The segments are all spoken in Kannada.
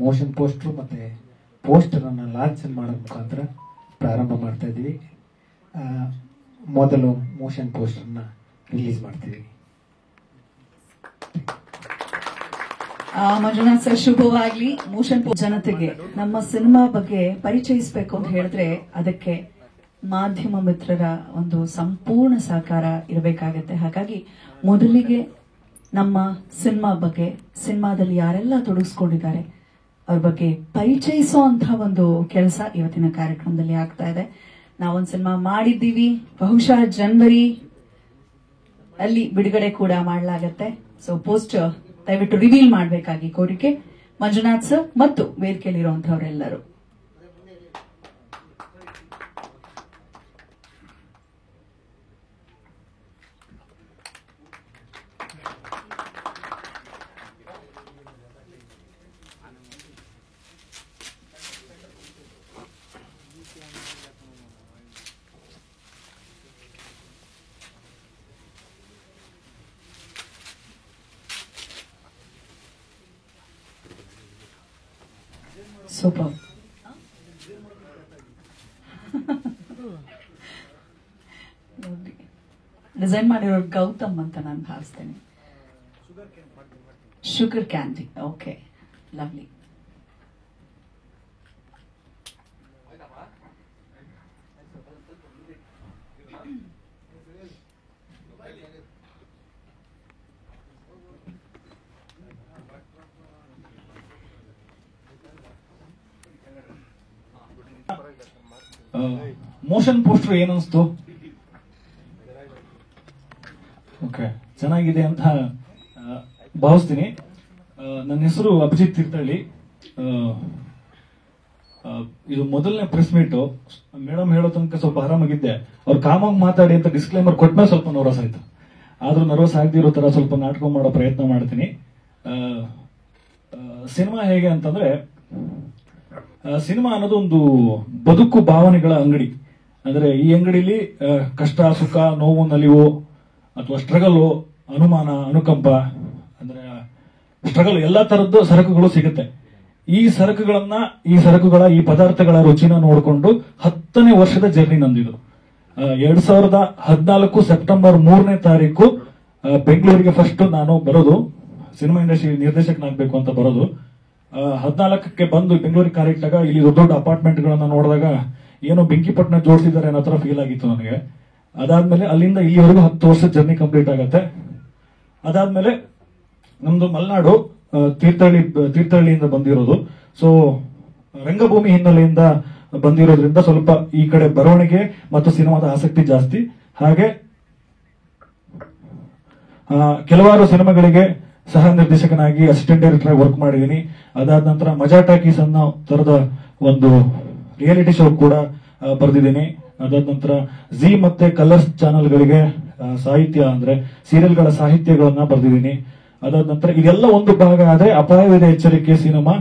ಮೋಷನ್ ಪೋಸ್ಟರ್ ಮತ್ತು ಪೋಸ್ಟರನ್ನು ಲಾಂಚ್ ಮಾಡೋ ಮುಖಾಂತರ ಪ್ರಾರಂಭ ಮಾಡ್ತಾ ಇದ್ದೀವಿ. ಮೊದಲು ಮೋಷನ್ ಪೋಸ್ಟರ್ನ ರಿಲೀಸ್ ಮಾಡ್ತೀವಿ. ಮಂಜುನಾಥ್ ಸರ್, ಶುಭವಾಗ್ಲಿ. ಮೋಷನ್ ಜನತೆಗೆ ನಮ್ಮ ಸಿನಿಮಾ ಬಗ್ಗೆ ಪರಿಚಯಿಸಬೇಕು ಅಂತ ಹೇಳಿದ್ರೆ ಅದಕ್ಕೆ ಮಾಧ್ಯಮ ಮಿತ್ರರ ಒಂದು ಸಂಪೂರ್ಣ ಸಹಕಾರ ಇರಬೇಕಾಗತ್ತೆ. ಹಾಗಾಗಿ ಮೊದಲಿಗೆ ನಮ್ಮ ಸಿನಿಮಾ ಬಗ್ಗೆ, ಸಿನಿಮಾದಲ್ಲಿ ಯಾರೆಲ್ಲ ತೊಡಗಿಸ್ಕೊಂಡಿದ್ದಾರೆ ಅವ್ರ ಬಗ್ಗೆ ಪರಿಚಯಿಸುವಂತಹ ಒಂದು ಕೆಲಸ ಇವತ್ತಿನ ಕಾರ್ಯಕ್ರಮದಲ್ಲಿ ಆಗ್ತಾ ಇದೆ. ನಾವೊಂದು ಸಿನಿಮಾ ಮಾಡಿದ್ದೀವಿ, ಬಹುಶಃ ಜನವರಿ ಅಲ್ಲಿ ಬಿಡುಗಡೆ ಕೂಡ ಮಾಡಲಾಗತ್ತೆ. ಸೊ ಪೋಸ್ಟರ್ ದಯವಿಟ್ಟು ರಿವೀಲ್ ಮಾಡಬೇಕಾಗಿ ಕೋರಿಕೆ ಮಂಜುನಾಥ್ ಸರ್ ಮತ್ತು ವೇದಿಕೆಯಲ್ಲಿರುವಂತಹವರೆಲ್ಲರೂ. ಸೂಪರ್. ಡಿಸೈನ್ ಮಾಡಿರೋ ಗೌತಮ್ ಅಂತ ನಾನು ಭಾವಿಸ್ತೇನೆ. Sugar candy. Okay, lovely. Motion poster ಏನನ್ಸ್ತು? ಓಕೆ, ಚೆನ್ನಾಗಿದೆ ಅಂತ ಭಾವಿಸ್ತೀನಿ. ನನ್ನ ಹೆಸರು ಅಭಿಜಿತ್ ತೀರ್ಥಹಳ್ಳಿ. ಇದು ಮೊದಲನೇ ಪ್ರೆಸ್ ಮೀಟು. ಮೇಡಮ್ ಹೇಳೋ ತನಕ ಸ್ವಲ್ಪ ಆರಾಮಾಗಿದ್ದೆ. ಅವ್ರು ಕಾಮಾಗಿ ಮಾತಾಡಿ ಅಂತ ಡಿಸ್ಕ್ಲೈಮರ್ ಕೊಟ್ಮೇಲೆ ಸ್ವಲ್ಪ ನರ್ವಸ್ ಆಯ್ತು. ಆದ್ರೂ ನರ್ವಸ್ ಆಗದಿರೋ ತರ ಸ್ವಲ್ಪ ನಾಟಕ ಮಾಡೋ ಪ್ರಯತ್ನ ಮಾಡ್ತೀನಿ. ಸಿನಿಮಾ ಹೇಗೆ ಅಂತಂದ್ರೆ, ಸಿನಿಮಾ ಅನ್ನೋದು ಒಂದು ಬದುಕು ಭಾವನೆಗಳ ಅಂಗಡಿ. ಅಂದ್ರೆ ಈ ಅಂಗಡಿಲಿ ಕಷ್ಟ, ಸುಖ, ನೋವು, ನಲಿವು ಅಥವಾ ಸ್ಟ್ರಗಲ್, ಅನುಮಾನ, ಅನುಕಂಪ, ಅಂದ್ರೆ ಸ್ಟ್ರಗಲ್ ಎಲ್ಲಾ ತರದ್ದು ಸರಕುಗಳು ಸಿಗುತ್ತೆ. ಈ ಸರಕುಗಳ ಈ ಪದಾರ್ಥಗಳ ರುಚಿನ ನೋಡಿಕೊಂಡು 10ನೇ ವರ್ಷದ ಜರ್ನಿ ನಂದಿದು. 2014 ಸೆಪ್ಟೆಂಬರ್ 3ನೇ ತಾರೀಕು ಬೆಂಗಳೂರಿಗೆ ಫಸ್ಟ್ ನಾನು ಬರೋದು. ಸಿನಿಮಾ ಇಂಡಸ್ಟ್ರಿ ನಿರ್ದೇಶಕನಾಗಬೇಕು ಅಂತ ಬರೋದು. 14ಕ್ಕೆ ಬಂದು ಬೆಂಗಳೂರಿಗೆ ಕಾಲಿಟ್ಟಾಗ ಇಲ್ಲಿ ದೊಡ್ಡ ದೊಡ್ಡ ಅಪಾರ್ಟ್ಮೆಂಟ್ ಗಳನ್ನ ನೋಡಿದಾಗ ಏನೋ ಬೆಂಕಿಪಟ್ಟಣ ಜೋಡಿಸಿದ್ದಾರೆ ಅನ್ನೋ ತರ ಫೀಲ್ ಆಗಿತ್ತು ನನಗೆ. ಅದಾದ್ಮೇಲೆ ಅಲ್ಲಿಂದ ಇಲ್ಲಿವರೆಗೂ 10 ವರ್ಷ ಜರ್ನಿ ಕಂಪ್ಲೀಟ್ ಆಗತ್ತೆ. ಅದಾದ್ಮೇಲೆ ನಮ್ದು ಮಲೆನಾಡು ತೀರ್ಥಹಳ್ಳಿಯಿಂದ ಬಂದಿರೋದು. ಸೊ ರಂಗಭೂಮಿ ಹಿನ್ನೆಲೆಯಿಂದ ಬಂದಿರೋದ್ರಿಂದ ಸ್ವಲ್ಪ ಈ ಕಡೆ ಬರವಣಿಗೆ ಮತ್ತು ಸಿನಿಮಾದ ಆಸಕ್ತಿ ಜಾಸ್ತಿ. ಹಾಗೆ ಕೆಲವಾರು ಸಿನಿಮಾಗಳಿಗೆ ಸಹ ನಿರ್ದೇಶಕನಾಗಿ ಅಸಿಸ್ಟೆಂಟ್ ಡೈರೆಕ್ಟರ್ ಆಗಿ ವರ್ಕ್ ಮಾಡಿದ್ದೀನಿ. ಅದಾದ ನಂತರ ಮಜಾ ಟಾಕೀಸ್ ಅನ್ನೋ ತರದ ಒಂದು ರಿಯಾಲಿಟಿ ಶೋ ಕೂಡ ಬರೆದಿದ್ದೀನಿ. ಅದಾದ ನಂತರ ಜಿ ಮತ್ತೆ ಕಲರ್ಸ್ ಚಾನೆಲ್ಗಳಿಗೆ ಸಾಹಿತ್ಯ ಅಂದ್ರೆ ಸೀರಿಯಲ್ಗಳ ಸಾಹಿತ್ಯಗಳನ್ನ ಬರೆದಿದ್ದೀನಿ. ಅದಾದ ನಂತರ ಇದೆಲ್ಲ ಒಂದು ಭಾಗ ಆದ್ರೆ ಅಪಾಯವಿದೆ ಎಚ್ಚರಿಕೆ ಸಿನಿಮಾ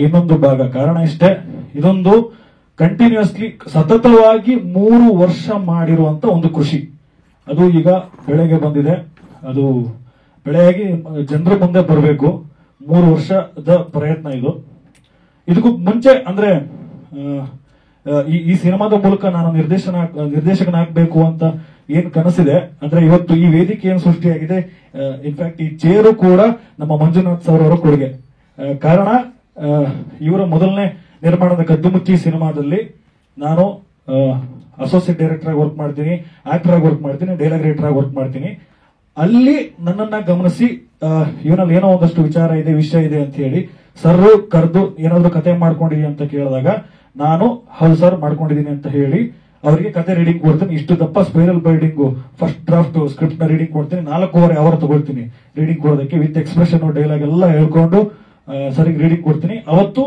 ಇನ್ನೊಂದು ಭಾಗ. ಕಾರಣ ಇಷ್ಟೇ, ಇದೊಂದು ಕಂಟಿನ್ಯೂಸ್ಲಿ ಸತತವಾಗಿ 3 ವರ್ಷ ಮಾಡಿರುವಂತ ಒಂದು ಕೃಷಿ. ಅದು ಈಗ ಬೆಳೆಗೆ ಬಂದಿದೆ. ಅದು ಬೆಳೆಯಾಗಿ ಜನರ ಮುಂದೆ ಬರಬೇಕು. 3 ವರ್ಷದ ಪ್ರಯತ್ನ ಇದು. ಇದಕ್ಕೂ ಮುಂಚೆ ಅಂದ್ರೆ ಈ ಸಿನಿಮಾದ ಮೂಲಕ ನಾನು ನಿರ್ದೇಶಕನಾಗಬೇಕು ಅಂತ ಏನ್ ಕನಸಿದೆ ಅಂದ್ರೆ ಇವತ್ತು ಈ ವೇದಿಕೆ ಏನ್ ಸೃಷ್ಟಿಯಾಗಿದೆ. ಇನ್ಫ್ಯಾಕ್ಟ್ ಈ ಚೇರು ಕೂಡ ನಮ್ಮ ಮಂಜುನಾಥ್ ಸರ್ ಅವರ ಕೊಡುಗೆ. ಕಾರಣ ಇವರ ಮೊದಲನೇ ನಿರ್ಮಾಣದ ಕದ್ದುಮುಚ್ಚಿ ಸಿನಿಮಾದಲ್ಲಿ ನಾನು ಅಸೋಸಿಯೇಟ್ ಡೈರೆಕ್ಟರ್ ಆಗಿ ವರ್ಕ್ ಮಾಡ್ತೀನಿ, ಆಕ್ಟರ್ ಆಗಿ ವರ್ಕ್ ಮಾಡ್ತೀನಿ, ಡೈಲಾಗ್ ರೈಟರ್ ಆಗಿ ವರ್ಕ್ ಮಾಡ್ತೀನಿ. ಅಲ್ಲಿ ನನ್ನನ್ನ ಗಮನಿಸಿ ಇವನಲ್ಲಿ ಏನೋ ಒಂದಷ್ಟು ವಿಚಾರ ಇದೆ, ವಿಷಯ ಇದೆ ಅಂತ ಹೇಳಿ ಸರ್ ಕರೆದು ಏನಾದ್ರು ಕತೆ ಮಾಡ್ಕೊಂಡಿದೀನಿ ಅಂತ ಕೇಳಿದಾಗ ನಾನು ಹೌದು ಸರ್ ಮಾಡ್ಕೊಂಡಿದೀನಿ ಅಂತ ಹೇಳಿ ಅವರಿಗೆ ಕತೆ ರೀಡಿಂಗ್ ಕೊಡ್ತೀನಿ. ಇಷ್ಟು ದಪ್ಪ ಸ್ಪೈರಲ್ ಬೈಡಿಂಗ್ ಫಸ್ಟ್ ಡ್ರಾಫ್ಟ್ ಸ್ಕ್ರಿಪ್ಟ್ ನ ರೀಡಿಂಗ್ ಕೊಡ್ತೀನಿ. 4.5 ಅವರ್ ತಗೊಳ್ತೀನಿ ರೀಡಿಂಗ್ ಕೊಡೋದಕ್ಕೆ. ವಿತ್ ಎಕ್ಸ್ಪ್ರೆಷನ್ ಡೈಲಾಗ್ ಎಲ್ಲ ಹೇಳ್ಕೊಂಡು ಸರಿಗೆ ರೀಡಿಂಗ್ ಕೊಡ್ತೀನಿ. ಅವತ್ತು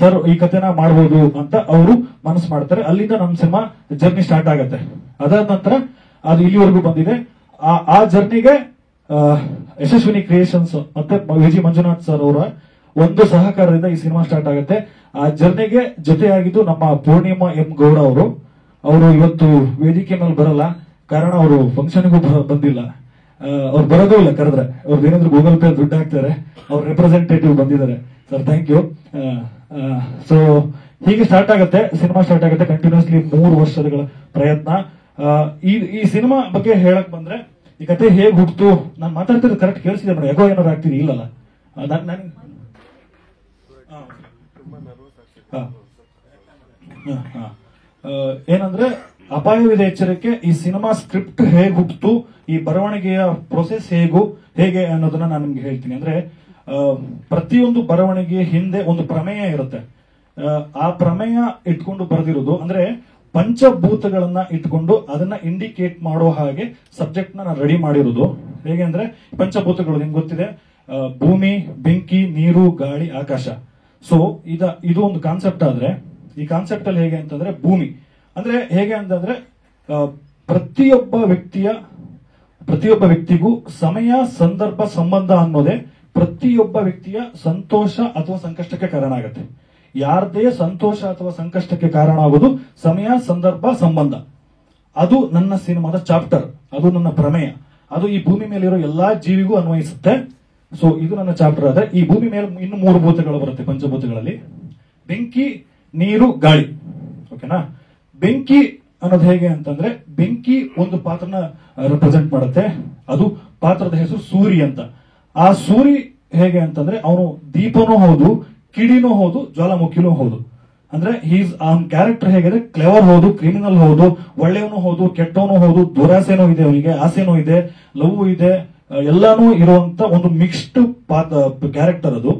ಸರ್ ಈ ಕತೆನ ಮಾಡಬಹುದು ಅಂತ ಅವರು ಮನಸ್ಸು ಮಾಡ್ತಾರೆ. ಅಲ್ಲಿಂದ ನಮ್ಮ ಸಿನಿಮಾ ಜರ್ನಿ ಸ್ಟಾರ್ಟ್ ಆಗತ್ತೆ. ಅದಾದ ನಂತರ ಅದು ಇಲ್ಲಿವರೆಗೂ ಬಂದಿದೆ. ಆ ಜರ್ನಿಗೆ ಯಶಸ್ವಿನಿ ಕ್ರಿಯೇಷನ್ಸ್ ಮತ್ತೆ ವಿಜಿ ಮಂಜುನಾಥ್ ಸರ್ ಅವರ ಒಂದು ಸಹಕಾರದಿಂದ ಈ ಸಿನಿಮಾ ಸ್ಟಾರ್ಟ್ ಆಗುತ್ತೆ. ಆ ಜರ್ನಿಗೆ ಜೊತೆಯಾಗಿದ್ದು ನಮ್ಮ ಪೂರ್ಣಿಮಾ ಎಂ ಗೌಡ ಅವರು ಇವತ್ತು ವೇದಿಕೆ ಮೇಲೆ ಬರಲ್ಲ. ಕಾರಣ ಅವರು ಫಂಕ್ಷನ್ಗೂ ಬಂದಿಲ್ಲ. ಅವ್ರು ಬರೋದೂ ಇಲ್ಲ ಕರೆದ್ರೆ, ಅವ್ರದ್ದು ಏನಾದ್ರು ಗೂಗಲ್ ಪೇ ದುಡ್ಡು ಹಾಕ್ತಾರೆ, ಅವ್ರ ರೆಪ್ರೆಸೆಂಟೇಟಿವ್ ಬಂದಿದ್ದಾರೆ ಸರ್, ಥ್ಯಾಂಕ್ ಯು. ಸೊ ಹೀಗೆ ಸ್ಟಾರ್ಟ್ ಆಗುತ್ತೆ, ಸಿನಿಮಾ ಸ್ಟಾರ್ಟ್ ಆಗುತ್ತೆ ಕಂಟಿನ್ಯೂಸ್ಲಿ 3 ವರ್ಷಗಳ ಪ್ರಯತ್ನ. ಈ ಸಿನಿಮಾ ಬಗ್ಗೆ ಹೇಳಕ್ ಬಂದ್ರೆ, ಈ ಕತೆ ಹೇಗ್ ಹುಟ್ಟಿತು, ನಾನು ಮಾತಾಡ್ತಿರೋದು ಕರೆಕ್ಟ್ ಕೇಳಿಸಿದೆ ನೋಡಿ, ಯಾಕೋ ಏನಾದ್ರು ಆಗ್ತಿದೆ ಇಲ್ಲಲ್ಲ? ಏನಂದ್ರೆ ಅಪಾಯವಿದೆ ಎಚ್ಚರಿಕೆ, ಈ ಸಿನಿಮಾ ಸ್ಕ್ರಿಪ್ಟ್ ಹೇಗ್ ಹುಟ್ಟಿತು, ಈ ಬರವಣಿಗೆಯ ಪ್ರೊಸೆಸ್ ಹೇಗೆ ಅನ್ನೋದನ್ನ ನಾನು ನಿಮ್ಗೆ ಹೇಳ್ತೀನಿ. ಅಂದ್ರೆ ಪ್ರತಿಯೊಂದು ಬರವಣಿಗೆ ಹಿಂದೆ ಒಂದು ಪ್ರಮೇಯ ಇರುತ್ತೆ. ಆ ಪ್ರಮೇಯ ಇಟ್ಕೊಂಡು ಬರೆದಿರೋದು, ಅಂದ್ರೆ ಪಂಚಭೂತಗಳನ್ನ ಇಟ್ಕೊಂಡು ಅದನ್ನ ಇಂಡಿಕೇಟ್ ಮಾಡೋ ಹಾಗೆ ಸಬ್ಜೆಕ್ಟ್ ನಾನು ರೆಡಿ ಮಾಡಿರೋದು. ಹೇಗೆ ಅಂದ್ರೆ ಪಂಚಭೂತಗಳು ನಿಮ್ಗೆ ಗೊತ್ತಿದೆ, ಭೂಮಿ, ಬೆಂಕಿ, ನೀರು, ಗಾಳಿ, ಆಕಾಶ. ಸೊ ಇದು ಒಂದು ಕಾನ್ಸೆಪ್ಟ್ ಆದ್ರೆ, ಈ ಕಾನ್ಸೆಪ್ಟ್ ಅಲ್ಲಿ ಹೇಗೆ ಅಂತಂದ್ರೆ ಭೂಮಿ ಅಂದ್ರೆ ಹೇಗೆ ಅಂತಂದ್ರೆ ಪ್ರತಿಯೊಬ್ಬ ವ್ಯಕ್ತಿಗೂ ಸಮಯ, ಸಂದರ್ಭ, ಸಂಬಂಧ ಅನ್ನೋದೇ ಪ್ರತಿಯೊಬ್ಬ ವ್ಯಕ್ತಿಯ ಸಂತೋಷ ಅಥವಾ ಸಂಕಷ್ಟಕ್ಕೆ ಕಾರಣ ಆಗುತ್ತೆ. ಯಾರದೇ ಸಂತೋಷ ಅಥವಾ ಸಂಕಷ್ಟಕ್ಕೆ ಕಾರಣ ಆಗೋದು ಸಮಯ, ಸಂದರ್ಭ, ಸಂಬಂಧ. ಅದು ನನ್ನ ಸಿನಿಮಾದ ಚಾಪ್ಟರ್, ಅದು ನನ್ನ ಪ್ರಮೇಯ, ಅದು ಈ ಭೂಮಿ ಮೇಲಿರೋ ಎಲ್ಲಾ ಜೀವಿಗೂ ಅನ್ವಯಿಸುತ್ತೆ. ಸೊ ಇದು ನನ್ನ ಚಾಪ್ಟರ್ ಆದ್ರೆ, ಈ ಭೂಮಿ ಮೇಲೆ ಇನ್ನು 3 ಭೂತಗಳು ಬರುತ್ತೆ ಪಂಚಭೂತಗಳಲ್ಲಿ, ಬೆಂಕಿ, ನೀರು, ಗಾಳಿ. ಓಕೆನಾ? ಬೆಂಕಿ ಅನ್ನೋದು ಹೇಗೆ ಅಂತಂದ್ರೆ, ಬೆಂಕಿ ಒಂದು ಪಾತ್ರನ ರೆಪ್ರೆಸೆಂಟ್ ಮಾಡುತ್ತೆ. ಅದು ಪಾತ್ರದ ಹೆಸರು ಸೂರಿ ಅಂತ. ಆ ಸೂರಿ ಹೇಗೆ ಅಂತಂದ್ರೆ ಅವನು ದೀಪನೂ ಹೌದು, ಕಿಡಿನೂ ಹೌದು, ಜ್ವಾಲಾಮುಖಿನೂ ಹೌದು. ಅಂದ್ರೆ ಅವನ ಕ್ಯಾರೆಕ್ಟರ್ ಹೇಗಿದೆ, ಕ್ಲೆವರ್ ಹೌದು, ಕ್ರಿಮಿನಲ್ ಹೌದು, ಒಳ್ಳೆಯವನು ಹೌದು, ಕೆಟ್ಟವನು ಹೌದು, ದುರಾಸೆನೂ ಇದೆ ಅವನಿಗೆ, ಆಸೆನೂ ಇದೆ, ಲವ್ ಇದೆ, ಎಲ್ಲಾನು ಇರುವಂತ ಒಂದು ಮಿಕ್ಸ್ಡ್ ಕ್ಯಾರೆಕ್ಟರ್ ಅದು.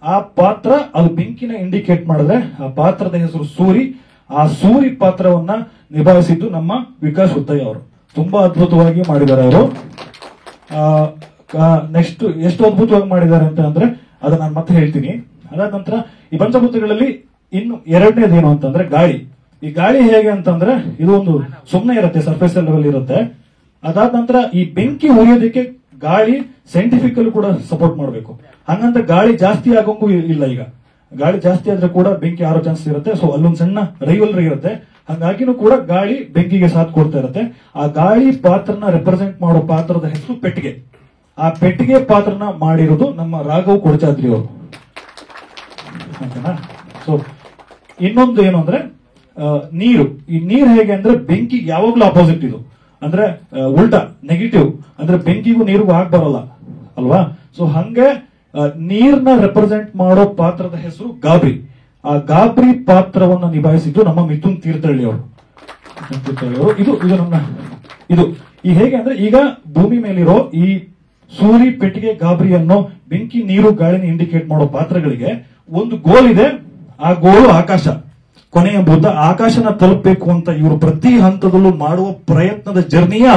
ಆ ಪಾತ್ರ ಅದು ಬೆಂಕಿನ ಇಂಡಿಕೇಟ್ ಮಾಡಿದ್ರೆ ಆ ಪಾತ್ರದ ಹೆಸರು ಸೂರಿ. ಆ ಸೂರಿ ಪಾತ್ರವನ್ನ ನಿಭಾಯಿಸಿದ್ದು ನಮ್ಮ ವಿಕಾಸ್ ಹುತ್ತಯ್ಯ ಅವರು. ತುಂಬಾ ಅದ್ಭುತವಾಗಿ ಮಾಡಿದ್ದಾರೆ ಅವರು. ನೆಕ್ಸ್ಟ್ ಎಷ್ಟು ಅದ್ಭುತವಾಗಿ ಮಾಡಿದ್ದಾರೆ ಅಂತ ಅಂದ್ರೆ ಅದನ್ನ ನಾನು ಮತ್ತೆ ಹೇಳ್ತೀನಿ. ಅದಾದ ನಂತರ ಈ ಪಂಚಭೂತಗಳಲ್ಲಿ ಇನ್ನು ಎರಡನೇದೇನು ಅಂತಂದ್ರೆ ಗಾಳಿ. ಈ ಗಾಳಿ ಹೇಗೆ ಅಂತಂದ್ರೆ ಇದು ಒಂದು ಸುಮ್ಮನೆ ಇರುತ್ತೆ, ಸರ್ಫೇಸ್ ಲೆವೆಲ್ ಇರುತ್ತೆ. ಅದಾದ ನಂತರ ಈ ಬೆಂಕಿ ಉರಿಯೋದಕ್ಕೆ ಗಾಳಿ ಸೈಂಟಿಫಿಕಲ್ ಕೂಡ ಸಪೋರ್ಟ್ ಮಾಡಬೇಕು. ಹಂಗಂತ ಗಾಳಿ ಜಾಸ್ತಿ ಆಗೋಂಗೂ ಇಲ್ಲ. ಈಗ ಗಾಳಿ ಜಾಸ್ತಿ ಆದ್ರೆ ಕೂಡ ಬೆಂಕಿ ಆರೋ ಚಾನ್ಸ್ ಇರುತ್ತೆ. ಸೊ ಅಲ್ಲೊಂದು ಸಣ್ಣ ರೈವಲ್ರಿ ಇರುತ್ತೆ. ಹಂಗಾಗಿನೂ ಕೂಡ ಗಾಳಿ ಬೆಂಕಿಗೆ ಸಾಥ್ ಕೊಡ್ತಾ ಇರುತ್ತೆ. ಆ ಗಾಳಿ ಪಾತ್ರನ ರೆಪ್ರೆಸೆಂಟ್ ಮಾಡೋ ಪಾತ್ರದ ಹೆಸರು ಪೆಟ್ಟಿಗೆ. ಆ ಪೆಟ್ಟಿಗೆ ಪಾತ್ರನ ಮಾಡಿರೋದು ನಮ್ಮ ರಾಘವ್ ಕೊಡಚಾದ್ರಿ ಅವರು. ಓಕೆನಾ? ಸೊ ಇನ್ನೊಂದು ಏನು ಅಂದ್ರೆ ನೀರು. ಈ ನೀರು ಹೇಗೆ ಅಂದ್ರೆ ಬೆಂಕಿ ಯಾವಾಗ್ಲೂ ಅಪೋಸಿಟ್. ಇದು ಅಂದ್ರೆ ಉಲ್ಟಾ, ನೆಗೆಟಿವ್. ಅಂದ್ರೆ ಬೆಂಕಿಗೂ ನೀರಿಗೂ ಆಗ್ ಬರಲ್ಲ ಅಲ್ವಾ? ಸೊ ಹಂಗೆ ನೀರ್ನ ರೆಪ್ರೆಸೆಂಟ್ ಮಾಡೋ ಪಾತ್ರದ ಹೆಸರು ಗಾಬ್ರಿ. ಆ ಗಾಬ್ರಿ ಪಾತ್ರವನ್ನ ನಿಭಾಯಿಸಿದ್ದು ನಮ್ಮ ಮಿಥುನ್ ತೀರ್ಥಹಳ್ಳಿ ಅವರು. ಇದು ಈ ಹೇಗೆ ಅಂದ್ರೆ ಈಗ ಭೂಮಿ ಮೇಲಿರೋ ಈ ಸೂರಿ, ಪೆಟ್ಟಿಗೆ, ಗಾಬ್ರಿ ಅನ್ನೋ ಬೆಂಕಿ, ನೀರು, ಗಾಳಿನ ಇಂಡಿಕೇಟ್ ಮಾಡೋ ಪಾತ್ರಗಳಿಗೆ ಒಂದು ಗೋಲ್ ಇದೆ. ಆ ಗೋಲು ಆಕಾಶ. ಕೊನೆಯ ಬುದ್ಧ ಆಕಾಶನ ತಲುಪಬೇಕು ಅಂತ ಇವರು ಪ್ರತಿ ಹಂತದಲ್ಲೂ ಮಾಡುವ ಪ್ರಯತ್ನದ ಜರ್ನಿಯೇ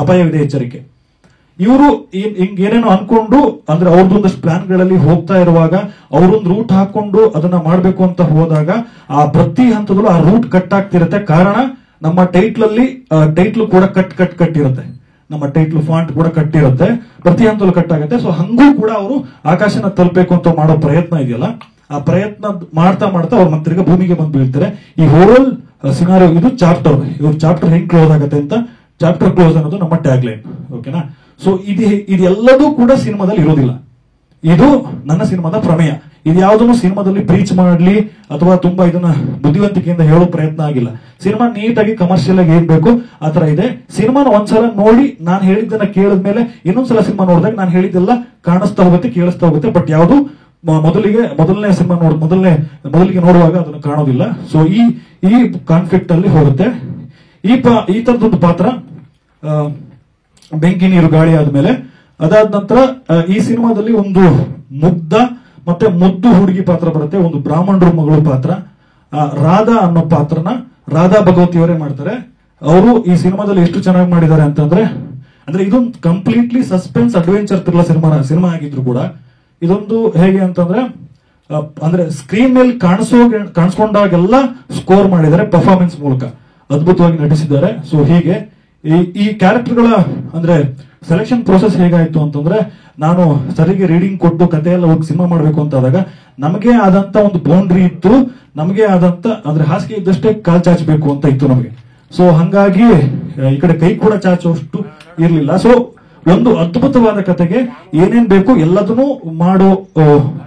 ಅಪಾಯವಿದೆ ಎಚ್ಚರಿಕೆ. ಇವರು ಏನೇನೋ ಅನ್ಕೊಂಡು ಅಂದ್ರೆ ಅವ್ರದೊಂದಷ್ಟು ಪ್ಲಾನ್ಗಳಲ್ಲಿ ಹೋಗ್ತಾ ಇರುವಾಗ ಅವರೊಂದು ರೂಟ್ ಹಾಕೊಂಡು ಅದನ್ನ ಮಾಡ್ಬೇಕು ಅಂತ ಹೋದಾಗ ಆ ಪ್ರತಿ ಹಂತದಲ್ಲೂ ಆ ರೂಟ್ ಕಟ್ ಆಗ್ತಿರುತ್ತೆ. ಕಾರಣ ನಮ್ಮ ಟೈಟ್ಲ್ ಕೂಡ ಕಟ್ ಇರುತ್ತೆ. ನಮ್ಮ ಟೈಟ್ಲ್ ಫಾಂಟ್ ಕೂಡ ಕಟ್ಟಿರುತ್ತೆ, ಪ್ರತಿ ಹಂತದಲ್ಲೂ ಕಟ್ ಆಗುತ್ತೆ. ಸೊ ಹಂಗೂ ಕೂಡ ಅವರು ಆಕಾಶನ ತಲುಪಬೇಕು ಅಂತ ಮಾಡೋ ಪ್ರಯತ್ನ ಇದೆಯಲ್ಲ, ಆ ಪ್ರಯತ್ನ ಮಾಡ್ತಾ ಅವ್ರು ಮತ್ತೆ ತಿರ್ಗಾ ಭೂಮಿಗೆ ಬಂದು ಬೀಳ್ತಾರೆ. ಈ ಹೋಲ್ ಸಿನಾರಿಯೋ ಇದು ಚಾಪ್ಟರ್. ಇವ್ರ ಚಾಪ್ಟರ್ ಹೆಂಗ್ ಕ್ಲೋಸ್ ಆಗುತ್ತೆ ಅಂತ, ಚಾಪ್ಟರ್ ಕ್ಲೋಸ್ ಅನ್ನೋದು ನಮ್ಮ ಟ್ಯಾಗ್ ಲೈನ್. ಓಕೆನಾ? ಸೊ ಇದೆಲ್ಲದೂ ಕೂಡ ಸಿನಿಮಾದಲ್ಲಿ ಇರೋದಿಲ್ಲ. ಇದು ನನ್ನ ಸಿನಿಮಾದ ಪ್ರಮೇಯ. ಇದು ಯಾವುದನ್ನು ಸಿನಿಮಾದಲ್ಲಿ ಪ್ರೀಚ್ ಮಾಡ್ಲಿ ಅಥವಾ ತುಂಬಾ ಇದನ್ನ ಬುದ್ಧಿವಂತಿಕೆಯಿಂದ ಹೇಳೋ ಪ್ರಯತ್ನ ಆಗಿಲ್ಲ. ಸಿನಿಮಾ ನೀಟಾಗಿ ಕಮರ್ಷಿಯಲ್ ಆಗಿ ಏನ್ ಬೇಕು ಆತರ ಇದೆ. ಸಿನಿಮಾನ ಒಂದ್ಸಲ ನೋಡಿ ನಾನು ಹೇಳಿದ್ದನ್ನ ಕೇಳಿದ್ಮೇಲೆ ಇನ್ನೊಂದ್ಸಲ ಸಿನಿಮಾ ನೋಡಿದಾಗ ನಾನು ಹೇಳಿದ್ದೆಲ್ಲ ಕಾಣಿಸ್ತಾ ಹೋಗುತ್ತೆ, ಕೇಳಿಸ್ತಾ ಹೋಗುತ್ತೆ. ಬಟ್ ಯಾವುದು ಮೊದಲನೇ ಸಿನಿಮಾ ಮೊದಲಿಗೆ ನೋಡುವಾಗ ಅದನ್ನು ಕಾಣೋದಿಲ್ಲ. ಸೊ ಈ ಕಾನ್ಫ್ಲಿಕ್ಟ್ ಅಲ್ಲಿ ಹೋಗುತ್ತೆ. ಈ ತರದೊಂದು ಪಾತ್ರ ಬೆಂಕಿ, ನೀರು, ಗಾಳಿ ಆದ್ಮೇಲೆ ಅದಾದ ನಂತರ ಈ ಸಿನಿಮಾದಲ್ಲಿ ಒಂದು ಮುಗ್ಧ ಮತ್ತೆ ಮುದ್ದು ಹುಡುಗಿ ಪಾತ್ರ ಬರುತ್ತೆ. ಒಂದು ಬ್ರಾಹ್ಮಣರ ಮಗಳು ಪಾತ್ರ. ರಾಧಾ ಅನ್ನೋ ಪಾತ್ರನ ರಾಧಾ ಭಗವತಿಯವರೇ ಮಾಡ್ತಾರೆ. ಅವರು ಈ ಸಿನಿಮಾದಲ್ಲಿ ಎಷ್ಟು ಚೆನ್ನಾಗಿ ಮಾಡಿದ್ದಾರೆ ಅಂತಂದ್ರೆ ಇದೊಂದು completely suspense adventure thriller cinema ಆಗಿದ್ರು ಕೂಡ ಇದೊಂದು ಹೇಗೆ ಅಂತಂದ್ರೆ ಅಂದ್ರೆ ಸ್ಕ್ರೀನ್ ಮೇಲೆ ಕಾಣಿಸ್ಕೊಂಡಾಗೆಲ್ಲ ಸ್ಕೋರ್ ಮಾಡಿದ್ದಾರೆ ಪರ್ಫಾರ್ಮೆನ್ಸ್ ಮೂಲಕ. ಅದ್ಭುತವಾಗಿ ನಟಿಸಿದ್ದಾರೆ. ಸೊ ಹೀಗೆ ಈ ಕ್ಯಾರೆಕ್ಟರ್ಗಳ ಅಂದ್ರೆ ಸೆಲೆಕ್ಷನ್ ಪ್ರೋಸೆಸ್ ಹೇಗಾಯ್ತು ಅಂತಂದ್ರೆ, ನಾನು ಸರಿಗೆ ರೀಡಿಂಗ್ ಕೊಟ್ಟು ಕತೆ ಎಲ್ಲ ಹೋಗಿ ಸಿನಿಮಾ ಮಾಡ್ಬೇಕು ಅಂತ ಆದಾಗ ನಮಗೆ ಆದಂತ ಒಂದು ಬೌಂಡ್ರಿ ಇತ್ತು. ನಮಗೆ ಆದಂತ ಅಂದ್ರೆ ಹಾಸಿಗೆ ಇದ್ದಷ್ಟೇ ಕಾಲ್ ಚಾಚಬೇಕು ಅಂತ ಇತ್ತು ನಮಗೆ. ಸೊ ಹಂಗಾಗಿ ಈ ಕಡೆ ಕೈ ಕೂಡ ಚಾಚುವಷ್ಟು ಇರ್ಲಿಲ್ಲ. ಸೊ ಒಂದು ಅದ್ಭುತವಾದ ಕತೆಗೆ ಏನೇನ್ ಬೇಕು ಎಲ್ಲದನ್ನು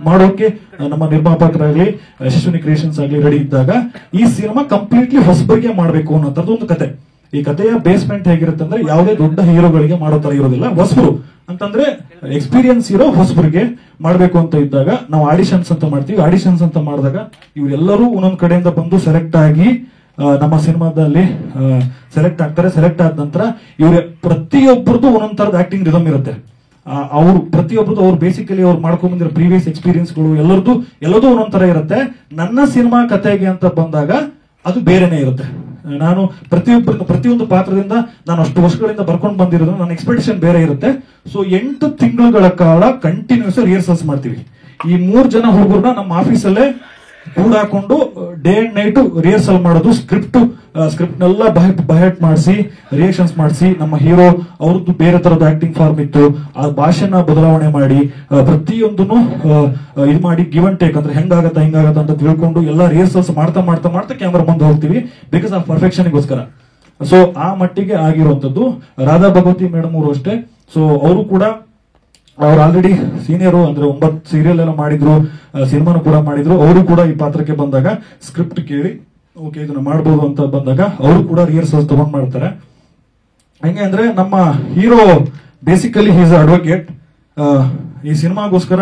ಮಾಡೋಕೆ ನಮ್ಮ ನಿರ್ಮಾಪಕರಾಗ್ಲಿ ಯಶಸ್ವಿನಿ ಕ್ರಿಯೇಷನ್ಸ್ ಆಗ್ಲಿ ರೆಡಿ ಇದ್ದಾಗ ಈ ಸಿನಿಮಾ ಕಂಪ್ಲೀಟ್ಲಿ ಹೊಸಬರಿಗೆ ಮಾಡಬೇಕು ಅನ್ನೋಂಥದ್ದು ಒಂದು ಕತೆ. ಈ ಕಥೆಯ ಬೇಸ್ಮೆಂಟ್ ಹೇಗಿರುತ್ತೆ ಅಂದ್ರೆ ಯಾವುದೇ ದೊಡ್ಡ ಹೀರೋಗಳಿಗೆ ಮಾಡೋ ತರ ಇರೋದಿಲ್ಲ, ಹೊಸಬರು ಅಂತಂದ್ರೆ ಎಕ್ಸ್ಪೀರಿಯನ್ಸ್ ಇರೋ ಹೊಸಬರಿಗೆ ಮಾಡಬೇಕು ಅಂತ ಇದ್ದಾಗ ನಾವು ಆಡಿಷನ್ಸ್ ಅಂತ ಮಾಡ್ತೀವಿ. ಆಡಿಷನ್ಸ್ ಅಂತ ಮಾಡಿದಾಗ ಇವರೆಲ್ಲರೂ ಒಂದೊಂದ್ ಕಡೆಯಿಂದ ಬಂದು ಸೆಲೆಕ್ಟ್ ಆಗಿ ನಮ್ಮ ಸಿನಿಮಾದಲ್ಲಿ ಸೆಲೆಕ್ಟ್ ಆಗ್ತಾರೆ. ಸೆಲೆಕ್ಟ್ ಆದ ನಂತರ ಇವ್ರ ಪ್ರತಿಯೊಬ್ಬರದು ಒಂದೊಂದ್ ತರದ ಆಕ್ಟಿಂಗ್ ರಿದಮ್ ಇರುತ್ತೆ. ಅವ್ರು ಪ್ರತಿಯೊಬ್ಬರದು ಅವ್ರು ಬೇಸಿಕಲಿ ಅವ್ರು ಮಾಡ್ಕೊಂಡ್ ಬಂದಿರೋ ಪ್ರೀವಿಯಸ್ ಎಕ್ಸ್ಪೀರಿಯನ್ಸ್ಗಳು ಎಲ್ಲದೂ ಒಂದೊಂದ್ ತರ ಇರುತ್ತೆ. ನನ್ನ ಸಿನಿಮಾ ಕತೆಗೆ ಅಂತ ಬಂದಾಗ ಅದು ಬೇರೆನೆ ಇರುತ್ತೆ. ನಾನು ಪ್ರತಿಯೊಂದು ಪಾತ್ರದಿಂದ ನಾನು ಅಷ್ಟು ವರ್ಷಗಳಿಂದ ಬರ್ಕೊಂಡು ಬಂದಿರೋದು ನನ್ನ ಎಕ್ಸ್ಪೆಕ್ಟೇಷನ್ ಬೇರೆ ಇರುತ್ತೆ. ಸೊ 8 ತಿಂಗಳುಗಳ ಕಾಲ ಕಂಟಿನ್ಯೂಸ್ ರಿಹರ್ಸಲ್ಸ್ ಮಾಡ್ತೀವಿ. ಈ 3 ಜನ ಹುಡುಗರನ್ನ ನಮ್ಮ ಆಫೀಸಲ್ಲೇ ಕೂಡ ಹಾಕೊಂಡು ಡೇ ಅಂಡ್ ನೈಟ್ ರಿಹರ್ಸಲ್ ಮಾಡೋದು. ಸ್ಕ್ರಿಪ್ಟ್ನೆಲ್ಲ ಬಹೆಟ್ ಮಾಡಿಸಿ ರಿಯಾಕ್ಷನ್ಸ್ ಮಾಡಿಸಿ ನಮ್ಮ ಹೀರೋ ಅವ್ರದ್ದು ಬೇರೆ ತರದ ಆಕ್ಟಿಂಗ್ ಫಾರ್ಮ್ ಇತ್ತು, ಆ ಭಾಷೆನ ಬದಲಾವಣೆ ಮಾಡಿ ಪ್ರತಿಯೊಂದನ್ನು ಇದು ಮಾಡಿ ಗಿವ್ ಅಂಡ್ ಟೇಕ್ ಅಂದ್ರೆ ಹೆಂಗಾಗತ್ತ ಹಿಂಗಾಗತ್ತ ಅಂತ ತಿಳ್ಕೊಂಡು ಎಲ್ಲ ರಿಹರ್ಸಲ್ಸ್ ಮಾಡ್ತಾ ಕ್ಯಾಮ್ರಾ ಮುಂದೆ ಹೋಗ್ತೀವಿ ಬಿಕಾಸ್ ಆ ಪರ್ಫೆಕ್ಷನ್ಗೋಸ್ಕರ. ಸೊ ಆ ಮಟ್ಟಿಗೆ ಆಗಿರುವಂತದ್ದು. ರಾಧಾ ಭಗವತಿ ಮೇಡಮ್ ಅವರು ಅಷ್ಟೇ. ಸೊ ಅವರು ಕೂಡ ಅವ್ರು ಆಲ್ರೆಡಿ ಸೀನಿಯರು, ಅಂದ್ರೆ 9 ಸೀರಿಯಲ್ ಎಲ್ಲ ಮಾಡಿದ್ರು, ಸಿನಿಮಾನು ಕೂಡ ಮಾಡಿದ್ರು. ಅವರು ಕೂಡ ಈ ಪಾತ್ರಕ್ಕೆ ಬಂದಾಗ ಸ್ಕ್ರಿಪ್ಟ್ ಕೇಳಿ ಓಕೆ ಇದನ್ನ ಮಾಡ್ಬೋದು ಅಂತ ಬಂದಾಗ ಅವರು ಕೂಡ ರಿಹರ್ಸಲ್ಸ್ ತಗೊಂಡ್ ಮಾಡ್ತಾರೆ. ಹೆಂಗೆ ಅಂದ್ರೆ ನಮ್ಮ ಹೀರೋ ಬೇಸಿಕಲಿ ಈಸ್ ಅಡ್ವೊಕೇಟ್. ಈ ಸಿನಿಮಾಗೋಸ್ಕರ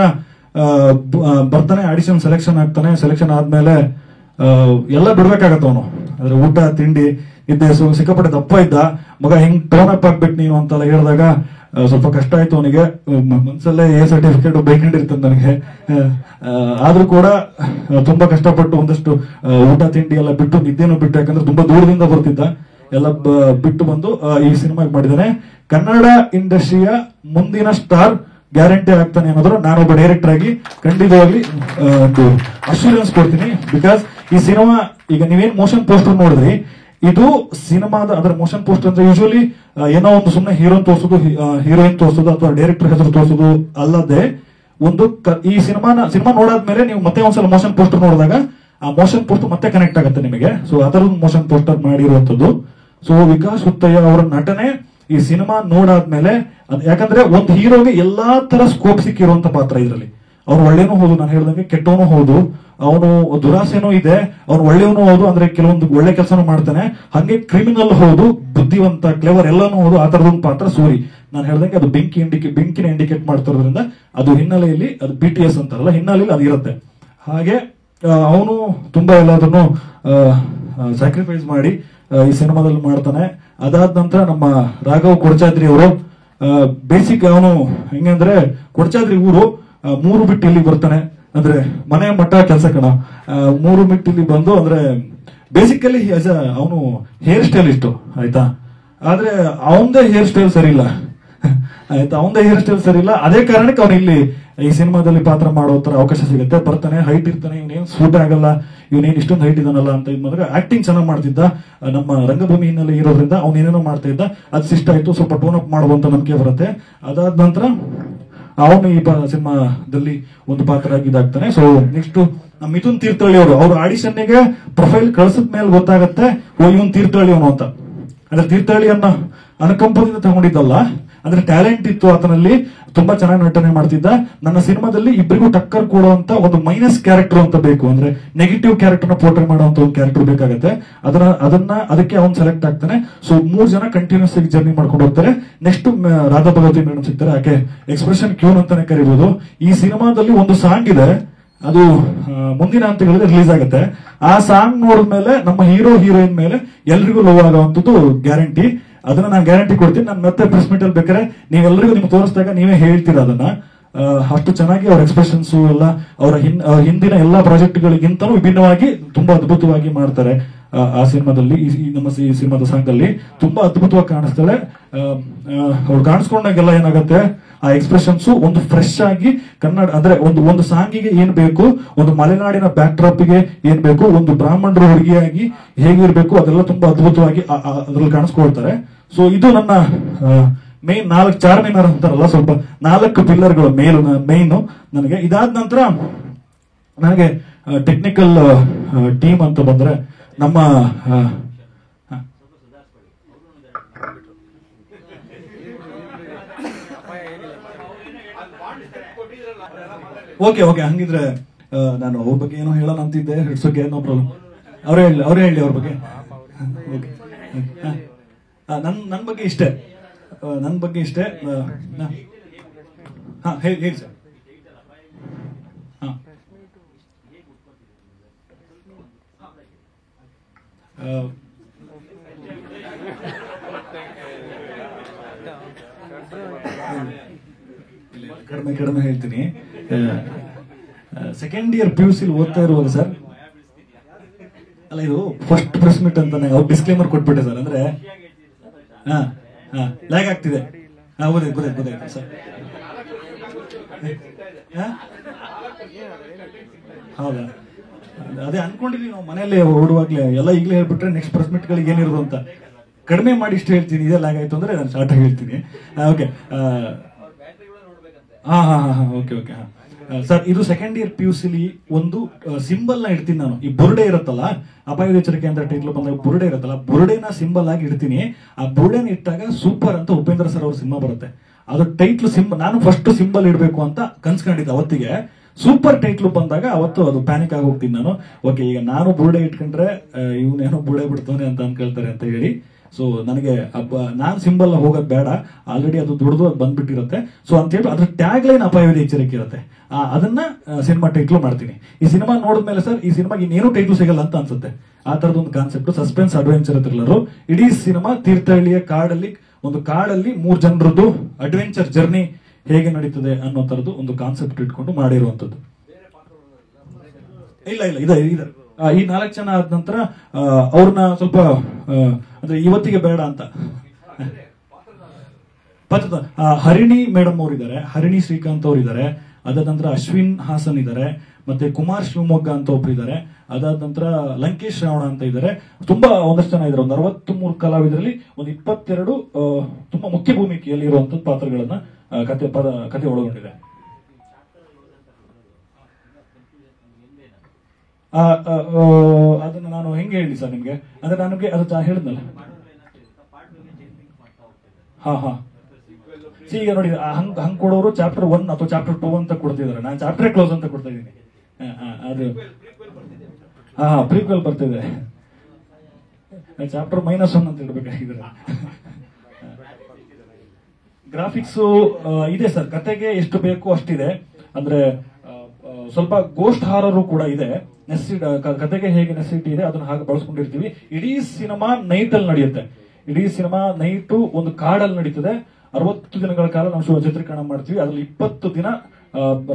ಬರ್ತಾನೆ, ಆಡಿಷನ್ ಸೆಲೆಕ್ಷನ್ ಆಗ್ತಾನೆ. ಸೆಲೆಕ್ಷನ್ ಆದ್ಮೇಲೆ ಎಲ್ಲ ಬಿಡ್ಬೇಕಾಗತ್ತ ಅವನು. ಅಂದ್ರೆ ಊಟ ತಿಂಡಿ ಇದ್ದೆ, ಸಿಕ್ಕಾಪಟ್ಟೆ ದಪ್ಪ ಇದ್ದ ಮಗ, ಹೆಂಗ್ ಟೋನ್ ಅಪ್ ಆಗ್ಬೇಕು ನೀನು ಅಂತೆಲ್ಲ ಹೇಳಿದಾಗ ಸ್ವಲ್ಪ ಕಷ್ಟ ಆಯ್ತು ಅವನಿಗೆ. ಮನ್ಸಲ್ಲೇ ಎ ಸರ್ಟಿಫಿಕೇಟ್ ಬೈಕೊಂಡಿರ್ತದೆ ನನಗೆ. ಆದ್ರೂ ಕೂಡ ತುಂಬಾ ಕಷ್ಟಪಟ್ಟು ಒಂದಷ್ಟು ಊಟ ತಿಂಡಿ ಎಲ್ಲ ಬಿಟ್ಟು, ನಿದ್ದೆನೂ ಬಿಟ್ಟು, ಯಾಕಂದ್ರೆ ತುಂಬಾ ದೂರದಿಂದ ಬರ್ತಿದ್ದ, ಎಲ್ಲ ಬಿಟ್ಟು ಬಂದು ಈ ಸಿನಿಮಾ ಮಾಡಿದ್ದಾನೆ. ಕನ್ನಡ ಇಂಡಸ್ಟ್ರಿಯ ಮುಂದಿನ ಸ್ಟಾರ್ ಗ್ಯಾರಂಟಿ ಆಗ್ತಾನೆ ಅನ್ನೋದ್ರ ನಾನೊಬ್ಬ ಡೈರೆಕ್ಟರ್ ಆಗಿ ಖಂಡಿತವಾಗಿ ಒಂದು ಅಶ್ಯೂರೆನ್ಸ್ ಕೊಡ್ತೀನಿ. ಬಿಕಾಸ್ ಈ ಸಿನಿಮಾ ಈಗ ನೀವೇನ್ ಮೋಷನ್ ಪೋಸ್ಟರ್ ನೋಡಿದ್ರಿ, ಇದು ಸಿನಿಮಾದ ಅದರ ಮೋಷನ್ ಪೋಸ್ಟರ್ ಅಂದ್ರೆ ಯೂಶುವಲಿ ಏನೋ ಒಂದು ಸುಮ್ಮನೆ ಹೀರೋನ್ ತೋರಿಸೋದು, ಹೀರೋಯಿನ್ ತೋರಿಸೋದು ಅಥವಾ ಡೈರೆಕ್ಟರ್ ಹೆಸರು ತೋರಿಸೋದು ಅಲ್ಲದೆ ಒಂದು ಈ ಸಿನಿಮಾ ನೋಡಾದ್ಮೇಲೆ ನೀವು ಮತ್ತೆ ಒಂದ್ಸಲ ಮೋಷನ್ ಪೋಸ್ಟರ್ ನೋಡಿದಾಗ ಆ ಮೋಷನ್ ಪೋಸ್ಟರ್ ಮತ್ತೆ ಕನೆಕ್ಟ್ ಆಗುತ್ತೆ ನಿಮಗೆ. ಸೊ ಅದರ ಮೋಷನ್ ಪೋಸ್ಟರ್ ಮಾಡಿರುವಂತದ್ದು. ಸೊ ವಿಕಾಸ್ ಹುತ್ತಯ್ಯ ಅವರ ನಟನೆ ಈ ಸಿನಿಮಾ ನೋಡಾದ್ಮೇಲೆ, ಯಾಕಂದ್ರೆ ಒಂದು ಹೀರೋಗೆ ಎಲ್ಲಾ ತರ ಸ್ಕೋಪ್ ಸಿಕ್ಕಿರುವಂತ ಪಾತ್ರ ಇದರಲ್ಲಿ. ಅವ್ನು ಒಳ್ಳೆನೂ ಹೌದು, ನಾನು ಹೇಳ್ದಂಗೆ ಕೆಟ್ಟವನು ಹೌದು, ಅವನು ದುರಾಸೆನೂ ಇದೆ, ಅವನು ಒಳ್ಳೆಯವನು ಹೌದು, ಅಂದ್ರೆ ಕೆಲವೊಂದು ಒಳ್ಳೆ ಕೆಲಸನೂ ಮಾಡ್ತಾನೆ, ಹಂಗೆ ಕ್ರಿಮಿನಲ್ ಹೌದು, ಬುದ್ಧಿವಂತ ಕ್ಲೆವರ್ ಎಲ್ಲಾನು ಹೌದು. ಆ ತರದೊಂದು ಪಾತ್ರ ಸೂರಿ. ನಾನು ಹೇಳ್ದಂಗೆ ಅದು ಬೆಂಕಿನ ಇಂಡಿಕೇಟ್ ಮಾಡ್ತಿರೋದ್ರಿಂದ ಅದು ಹಿನ್ನೆಲೆಯಲ್ಲಿ ಅದು BTS ಅಂತಾರಲ್ಲ, ಹಿನ್ನೆಲೆಯಲ್ಲಿ ಅದು ಇರುತ್ತೆ. ಹಾಗೆ ಅವನು ತುಂಬಾ ಎಲ್ಲದನ್ನು ಸ್ಯಾಕ್ರಿಫೈಸ್ ಮಾಡಿ ಈ ಸಿನಿಮಾದಲ್ಲಿ ಮಾಡ್ತಾನೆ. ಅದಾದ ನಂತರ ನಮ್ಮ ರಾಘವ್ ಕೊಡಚಾದ್ರಿ ಅವರು ಬೇಸಿಕ್ ಅವನು ಹೆಂಗಂದ್ರೆ ಕೊಡಚಾದ್ರಿ ಊರು 3 ಬಿಟ್ಟು ಇಲ್ಲಿ ಬರ್ತಾನೆ, ಅಂದ್ರೆ ಮನೆ ಮಠ ಕೆಲಸ ಕಣ. 3 ಬಿಟ್ಟು ಇಲ್ಲಿ ಬಂದು ಅಂದ್ರೆ ಬೇಸಿಕಲಿ ಅವನು ಹೇರ್ ಸ್ಟೈಲಿಸ್ಟ್ ಆಯ್ತಾ. ಆದ್ರೆ ಅವಂದೇ ಹೇರ್ ಸ್ಟೈಲ್ ಸರಿ ಇಲ್ಲ ಆಯ್ತಾ, ಅವಂದೇ ಹೇರ್ ಸ್ಟೈಲ್ ಸರಿ ಇಲ್ಲ. ಅದೇ ಕಾರಣಕ್ಕೆ ಅವನು ಇಲ್ಲಿ ಈ ಸಿನಿಮಾದಲ್ಲಿ ಪಾತ್ರ ಮಾಡೋ ತರ ಅವಕಾಶ ಸಿಗುತ್ತೆ. ಬರ್ತಾನೆ, ಹೈಟ್ ಇರ್ತಾನೆ, ಇವನೇನ್ ಸೂಟ್ ಆಗಲ್ಲ, ಇವನೇನ್ ಇಷ್ಟೊಂದು ಹೈಟ್ ಇದಾನಲ್ಲ ಅಂತ ಇದ್ ಮಾಡಿದ್ರೆ ಆಕ್ಟಿಂಗ್ ಚೆನ್ನಾಗಿ ಮಾಡ್ತಿದ್ದ. ನಮ್ಮ ರಂಗಭೂಮಿ ಹಿನ್ನೆಲೆ ಇರೋದ್ರಿಂದ ಅವ್ನು ಏನೇನೋ ಮಾಡ್ತಾ ಇದ್ದ, ಅದು ಇಷ್ಟ ಆಯ್ತು, ಸ್ವಲ್ಪ ಟೋನ್ ಅಪ್ ಮಾಡುವಂತ ನಂಬಿಕೆ ಬರುತ್ತೆ. ಅದಾದ ನಂತರ ಅವನು ಈ ಸಿನಿಮಾದಲ್ಲಿ ಒಂದು ಪಾತ್ರ ಇದಾಗ್ತಾನೆ. ಸೊ ನೆಕ್ಸ್ಟ್ ನಮ್ಮ ಮಿಥುನ್ ತೀರ್ಥಹಳ್ಳಿ ಅವರು, ಅವ್ರ ಆಡಿಷನ್ಗೆ ಪ್ರೊಫೈಲ್ ಕಳ್ಸಿದ ಮೇಲೆ ಗೊತ್ತಾಗತ್ತೆ ಓ ಇವನ್ ತೀರ್ಥಹಳ್ಳಿ ಅವನು ಅಂತ. ಅಂದ್ರೆ ತೀರ್ಥಹಳ್ಳಿ ಅನುಕಂಪದಿಂದ ತಗೊಂಡಿದ್ದಲ್ಲ, ಅಂದ್ರೆ ಟ್ಯಾಲೆಂಟ್ ಇತ್ತು ಆತನಲ್ಲಿ, ತುಂಬಾ ಚೆನ್ನಾಗಿ ನಟನೆ ಮಾಡ್ತಿದ್ದ. ನನ್ನ ಸಿನಿಮಾದಲ್ಲಿ ಇಬ್ಬರಿಗೂ ಟಕ್ಕರ್ ಕೊಡುವಂತ ಒಂದು ಮೈನಸ್ ಕ್ಯಾರೆಕ್ಟರ್ ಅಂತ ಬೇಕು, ಅಂದ್ರೆ ನೆಗೆಟಿವ್ ಕ್ಯಾರೆಕ್ಟರ್ ನ ಪೋರ್ಟ್ರೇಟ್ ಮಾಡುವಂತ ಒಂದು ಕ್ಯಾರೆಕ್ಟರ್ ಬೇಕಾಗುತ್ತೆ. ಅದಕ್ಕೆ ಅವನು ಸೆಲೆಕ್ಟ್ ಆಗ್ತಾನೆ. ಸೊ 3 ಜನ ಕಂಟಿನ್ಯೂಸ್ ಆಗಿ ಜರ್ನಿ ಮಾಡ್ಕೊಂಡು ಹೋಗ್ತಾರೆ. ನೆಕ್ಸ್ಟ್ ರಾಧಾ ಭಗವತಿ ಮೇಡಮ್ ಸಿಗ್ತಾರೆ, ಆಕೆ ಎಕ್ಸ್ಪ್ರೆಷನ್ ಕ್ಯೂನ್ ಅಂತಾನೆ ಕರಿಬಹುದು. ಈ ಸಿನಿಮಾದಲ್ಲಿ ಒಂದು ಸಾಂಗ್ ಇದೆ, ಅದು ಮುಂದಿನ ಹಂತಗಳಲ್ಲಿ ರಿಲೀಸ್ ಆಗುತ್ತೆ. ಆ ಸಾಂಗ್ ನೋಡಿದ್ಮೇಲೆ ನಮ್ಮ ಹೀರೋ ಹೀರೋಯಿನ್ ಮೇಲೆ ಎಲ್ರಿಗೂ ಲವ್ ಆಗುವಂತದ್ದು ಗ್ಯಾರಂಟಿ. ಅದನ್ನ ನಾನು ಗ್ಯಾರಂಟಿ ಕೊಡ್ತೀನಿ. ನಾನು ಮತ್ತೆ ಪ್ರೆಸ್ ಮೀಟ್ ಅಲ್ಲಿ ಬೇಕಾದ್ರೆ ನೀವೆಲ್ಲರಿಗೂ ನಿಮ್ಗೆ ತೋರಿಸಿದಾಗ ನೀವೇ ಹೇಳ್ತೀರಾ ಅದನ್ನ. ಅಷ್ಟು ಚೆನ್ನಾಗಿ ಅವ್ರ ಎಕ್ಸ್ಪ್ರೆಷನ್ಸ್ ಎಲ್ಲ ಅವರ ಹಿಂದಿನ ಎಲ್ಲಾ ಪ್ರಾಜೆಕ್ಟ್ಗಳಿಗಿಂತಲೂ ವಿಭಿನ್ನವಾಗಿ ತುಂಬಾ ಅದ್ಭುತವಾಗಿ ಮಾಡ್ತಾರೆ. ಆ ಸಿನಿಮಾದಲ್ಲಿ ನಮ್ಮ ಈ ಸಿನಿಮಾದ ಸಾಂಗ್ ಅಲ್ಲಿ ತುಂಬಾ ಅದ್ಭುತವಾಗಿ ಕಾಣಿಸ್ತಾಳೆ. ಅವ್ಳು ಕಾಣಿಸ್ಕೊಂಡಾಗೆಲ್ಲ ಏನಾಗುತ್ತೆ, ಆ ಎಕ್ಸ್ಪ್ರೆಷನ್ಸ್ ಒಂದು ಫ್ರೆಶ್ ಆಗಿ ಕನ್ನಡ ಅಂದ್ರೆ ಒಂದು ಸಾಂಗಿಗೆ ಏನ್ ಬೇಕು, ಒಂದು ಮಲೆನಾಡಿನ ಬ್ಯಾಕ್ ಡ್ರಾಪ್ ಗೆ ಏನ್ ಬೇಕು, ಒಂದು ಬ್ರಾಹ್ಮಣರ ಹುಡುಗಿಯಾಗಿ ಹೇಗಿರ್ಬೇಕು, ಅದೆಲ್ಲ ತುಂಬಾ ಅದ್ಭುತವಾಗಿ ಅದ್ರಲ್ಲಿ ಕಾಣಿಸ್ಕೊಳ್ತಾರೆ. ಸೊ ಇದು ನನ್ನ ಮೇನ್ 4 ಚಾರ್ಮಿನಾರ್ ಅಂತಾರಲ್ಲ, ಸ್ವಲ್ಪ 4 ಪಿಲ್ಲರ್ಗಳು ಮೇನ್ ನನಗೆ. ಇದಾದ ನಂತರ ನನಗೆ ಟೆಕ್ನಿಕಲ್ ಟೀಮ್ ಅಂತ ಬಂದ್ರೆ ನಮ್ಮ ಓಕೆ ಓಕೆ, ಹಂಗಿದ್ರೆ ನಾನು ಅವ್ರ ಬಗ್ಗೆ ಏನೋ ಹೇಳೋಣ ಅಂತಿದ್ದೆ. It's okay, no problem. ಅವರೇ ಹೇಳಿ ಅವ್ರ ಬಗ್ಗೆ. ಓಕೆ, ನನ್ನ ಬಗ್ಗೆ ಇಷ್ಟೇ, ನನ್ನ ಬಗ್ಗೆ ಇಷ್ಟೇ. ಹಾ, ಹೇಳಿ ಸರ್. ಹಾ, ಕಡಿಮೆ ಹೇಳ್ತೀನಿ. ಸೆಕೆಂಡ್ ಇಯರ್ PUC ಓದ್ತಾ ಇರುವಾಗ ಸರ್, ಅಲ್ಲ ಇದು ಫಸ್ಟ್ ಪ್ರೆಸ್ ಮೀಟ್ ಅಂತ ಅವ್ರು ಡಿಸ್ಕ್ಲೇಮರ್ ಕೊಟ್ಬಿಟ್ಟೆ ಸರ್. ಅಂದ್ರೆ ಲ್ಯಾಗ್ ಆಗ್ತಿದೆ. ಗೊತ್ತಾಯ್ತು ಸರ್. ಹೌದಾ, ಅದೇ ಅನ್ಕೊಂಡಿದ್ವಿ ನಾವು ಮನೆಯಲ್ಲೇ ಓಡುವಾಗ್ಲೇ ಎಲ್ಲ ಈಗಲೇ ಹೇಳ್ಬಿಟ್ರೆ ನೆಕ್ಸ್ಟ್ ಪ್ರೆಸ್ ಮೀಟ್ ಗಳಿಗೆ ಏನಿರೋದು ಅಂತ. ಕಡಿಮೆ ಮಾಡಿ ಇಷ್ಟು ಹೇಳ್ತೀನಿ, ಇದೇ ಲ್ಯಾಗ್ ಆಯ್ತು ಅಂದ್ರೆ ನಾನು ಶಾರ್ಟ್ ಆಗಿ ಹೇಳ್ತೀನಿ. Okay, okay okay. ಸರ್, ಇದು ಸೆಕೆಂಡ್ ಇಯರ್ PUC ಒಂದು ಸಿಂಬಲ್ ನ ಇಡ್ತೀನಿ ನಾನು. ಈ ಬುರುಡೆ ಇರುತ್ತಲ್ಲ, ಅಪಾಯದ ಎಚ್ಚರಿಕೆ ಅಂತ ಟೈಟ್ಲ್ ಬಂದಾಗ ಬುರುಡೆ ಇರುತ್ತಲ್ಲ, ಬುರುಡೆನ ಸಿಂಬಲ್ ಆಗಿ ಇಡ್ತೀನಿ. ಆ ಬುರುಡೆನ ಇಟ್ಟಾಗ ಸೂಪರ್ ಅಂತ ಉಪೇಂದ್ರ ಸರ್ ಅವ್ರ ಸಿನಿಮಾ ಬರುತ್ತೆ. ಅದು ಟೈಟ್ಲ್ ನಾನು ಫಸ್ಟ್ ಸಿಂಬಲ್ ಇಡಬೇಕು ಅಂತ ಕನ್ಸ್ಕೊಂಡಿದ್ದೆ ಅವತ್ತಿಗೆ. ಸೂಪರ್ ಟೈಟ್ಲು ಬಂದಾಗ ಅವತ್ತು ಅದು ಪ್ಯಾನಿಕ್ ಆಗಿ ಹೋಗ್ತೀನಿ ನಾನು. ಓಕೆ, ಈಗ ನಾನು ಬುರುಡೆ ಇಟ್ಕೊಂಡ್ರೆ ಇವನೇನೋ ಬುರುಡೆ ಬಿಡ್ತಾನೆ ಅಂತ ಅನ್ಕೊಳ್ತಾರೆ ಅಂತ ಹೇಳಿ, ಸೊ ನನಗೆ ನಾನ್ ಸಿಂಬಲ್ ಹೋಗೋದು ಬೇಡ, ಆಲ್ರೆಡಿ ಅದು ದುಡ್ದು ಅದು ಬಂದ್ಬಿಟ್ಟಿರುತ್ತೆ. ಸೊ ಅಂತ ಹೇಳಿ ಅದ್ರ ಟ್ಯಾಗ್ ಲೈನ್ ಅಪಾಯದ ಎಚ್ಚರಿಕೆ ಇರುತ್ತೆ, ಅದನ್ನ ಸಿನಿಮಾ ಟೈಟ್ಲು ಮಾಡ್ತೀನಿ. ಈ ಸಿನಿಮಾ ನೋಡಿದ್ಮೇಲೆ ಸರ್, ಈ ಸಿನಿಮಾಗೆ ಇನ್ನೇನು ಟೈಟ್ಲು ಸಿಗಲ್ಲ ಅಂತ ಅನ್ಸುತ್ತೆ. ಆ ತರದೊಂದು ಕಾನ್ಸೆಪ್ಟ್, ಸಸ್ಪೆನ್ಸ್ ಅಡ್ವೆಂಚರ್ ಥ್ರಿಲ್ಲರ್. ಇಡೀ ಸಿನಿಮಾ ತೀರ್ಥಹಳ್ಳಿಯ ಕಾಡಲ್ಲಿ, ಒಂದು ಕಾಡಲ್ಲಿ 3 ಜನರದ್ದು ಅಡ್ವೆಂಚರ್ ಜರ್ನಿ ಹೇಗೆ ನಡೀತದೆ ಅನ್ನೋ ತರದ್ದು ಒಂದು ಕಾನ್ಸೆಪ್ಟ್ ಇಟ್ಕೊಂಡು ಮಾಡಿರುವಂತದ್ದು. ಇಲ್ಲ ಇದೆ. ಈ 4 ಜನ ಆದ ನಂತರ ಅವ್ರನ್ನ ಸ್ವಲ್ಪ ಅಂದ್ರೆ ಇವತ್ತಿಗೆ ಬೇಡ ಅಂತ ಹರಿಣಿ ಮೇಡಮ್ ಅವರಿದ್ದಾರೆ, ಹರಿಣಿ ಶ್ರೀಕಾಂತ್ ಅವರಿದ್ದಾರೆ. ಅದಾದ ನಂತರ ಅಶ್ವಿನ್ ಹಾಸನ್ ಇದ್ದಾರೆ, ಮತ್ತೆ ಕುಮಾರ್ ಶಿವಮೊಗ್ಗ ಅಂತ ಒಬ್ರು ಇದ್ದಾರೆ. ಅದಾದ ನಂತರ ಲಂಕೇಶ್ ಶ್ರಾವಣ ಅಂತ ಇದ್ದಾರೆ. ತುಂಬಾ ಒಂದಷ್ಟು ಜನ ಇದ್ದಾರೆ. ಒಂದು 63 ಕಲಾವಿದರಲ್ಲಿ ಒಂದು 22 ತುಂಬಾ ಮುಖ್ಯ ಭೂಮಿಕೆಯಲ್ಲಿ ಇರುವಂತಹ ಪಾತ್ರಗಳನ್ನ ಕತೆ ಒಳಗೊಂಡಿದೆ. ಅದನ್ನ ನಾನು ಹೆಂಗೆ ಹೇಳಿ ಸರ್ ನಿಮ್ಗೆ, ಅಂದ್ರೆ ನನಗೆ ಅದು ಹೇಳಿದ್ನಲ್ಲ. ಹಾ, ಈಗ ನೋಡಿ, ಹಂಗ್ ಕೊಡೋರು ಚಾಪ್ಟರ್ 1 ಅಥವಾ ಚಾಪ್ಟರ್ 2 ಅಂತ ಕೊಡ್ತಿದ್ದಾರೆ. ನಾನು ಚಾಪ್ಟರ್ ಕ್ಲೋಸ್ ಅಂತ ಕೊಡ್ತಾ ಇದ್ದೀನಿ. ಅದು ಪ್ರೀಕ್ವೆಲ್ ಬರ್ತಿದೆ, ಚಾಪ್ಟರ್ -1 ಅಂತ ಇಡ್ಬೇಕಾಗಿದ್ರೆ. ಗ್ರಾಫಿಕ್ಸ್ ಇದೆ ಸರ್, ಕತೆಗೆ ಎಷ್ಟು ಬೇಕು ಅಷ್ಟಿದೆ. ಅಂದ್ರೆ ಸ್ವಲ್ಪ ಗೋಸ್ಟ್ ಹಾರರು ಕೂಡ ಇದೆ. ಕತೆಗೆ ಹೇಗೆ ನೆಸಿಟಿ ಇದೆ ಅದನ್ನ ಹಾಗೆ ಬಳಸ್ಕೊಂಡಿರ್ತೀವಿ. ಇಡೀ ಸಿನಿಮಾ ನೈಟ್ ಅಲ್ಲಿ ನಡೆಯುತ್ತೆ. ಇಡೀ ಸಿನಿಮಾ ನೈಟು ಒಂದು ಕಾಡಲ್ಲಿ ನಡೀತದೆ. 60 ದಿನಗಳ ಕಾಲ ನಾವು ಚಿತ್ರೀಕರಣ ಮಾಡ್ತೀವಿ. ಅದ್ರಲ್ಲಿ 20 ದಿನ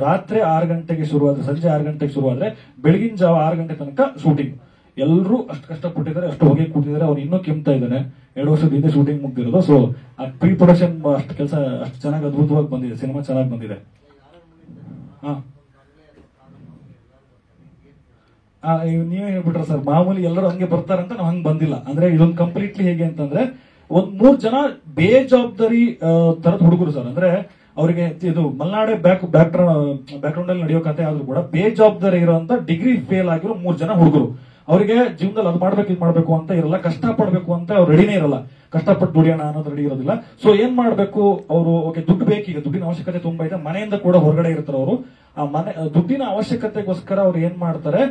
ರಾತ್ರಿ 6 ಗಂಟೆಗೆ ಶುರುವಾದ್ರೆ, ಸಂಜೆ 6 ಗಂಟೆಗೆ ಶುರುವಾದ್ರೆ ಬೆಳಗಿನ ಜಾವ 6 ಗಂಟೆ ತನಕ ಶೂಟಿಂಗ್. ಎಲ್ಲರೂ ಅಷ್ಟು ಕಷ್ಟಪಟ್ಟಿದ್ದಾರೆ, ಅಷ್ಟು ಹೊಗೆ ಕೂತಿದ್ದಾರೆ. ಅವ್ರು ಇನ್ನೂ ಕೆಮ್ತಾ ಇದ್ದಾನೆ. 2 ವರ್ಷದ ಹಿಂದೆ ಶೂಟಿಂಗ್ ಮುಗ್ದಿರೋದು. ಸೊ ಆ ಪ್ರೀ ಪ್ರೊಡಕ್ಷನ್ ಅಷ್ಟು ಕೆಲಸ ಅಷ್ಟು ಚೆನ್ನಾಗಿ ಅದ್ಭುತವಾಗಿ ಬಂದಿದೆ. ಸಿನಿಮಾ ಚೆನ್ನಾಗಿ ಬಂದಿದೆ. ನೀವೇ ಹೇಳ್ಬಿಟ್ರ ಸರ್, ಮಾಮೂಲಿ ಎಲ್ಲರೂ ಹಂಗೆ ಬರ್ತಾರಂತ ನಾವು ಹಂಗೆ ಬಂದಿಲ್ಲ. ಅಂದ್ರೆ ಇದೊಂದು ಕಂಪ್ಲೀಟ್ಲಿ ಹೇಗೆ ಅಂತಂದ್ರೆ, ಒಂದ್ 3 ಜನ ಬೇಜವಾಬ್ದಾರಿ ತರದ ಹುಡುಗರು ಸರ್. ಅಂದ್ರೆ ಅವರಿಗೆ ಇದು ಮಲ್ನಾಡೆ ಬ್ಯಾಕ್ಗ್ರೌಂಡ್ ಅಲ್ಲಿ ನಡೆಯೋ ಕತೆ ಆದ್ರೂ ಕೂಡ ಬೇಜವಾಬ್ದಾರಿ ಇರುವಂತ ಡಿಗ್ರಿ ಫೇಲ್ ಆಗಿರೋ 3 ಜನ ಹುಡುಗರು. ಅವರಿಗೆ ಜೀವನದಲ್ಲಿ ಅದು ಮಾಡ್ಬೇಕು ಇದು ಮಾಡ್ಬೇಕು ಅಂತ ಇರಲ್ಲ, ಕಷ್ಟ ಪಡ್ಬೇಕು ಅಂತ ಅವ್ರು ರೆಡಿನೇ ಇರಲ್ಲ. ಕಷ್ಟಪಟ್ಟು ದುಡಿಯೋಣ ಅನ್ನೋದು ರೆಡಿ ಇರೋದಿಲ್ಲ. ಸೊ ಏನ್ ಮಾಡ್ಬೇಕು ಅವರು, ಓಕೆ ದುಡ್ಡು ಬೇಕೀಗ, ದುಡ್ಡಿನ ಅವಶ್ಯಕತೆ ತುಂಬಾ ಇದೆ. ಮನೆಯಿಂದ ಕೂಡ ಹೊರಗಡೆ ಇರ್ತಾರೆ ಅವರು. ಆ ದುಡ್ಡಿನ ಅವಶ್ಯಕತೆಗೋಸ್ಕರ ಅವ್ರು ಏನ್ ಮಾಡ್ತಾರೆ,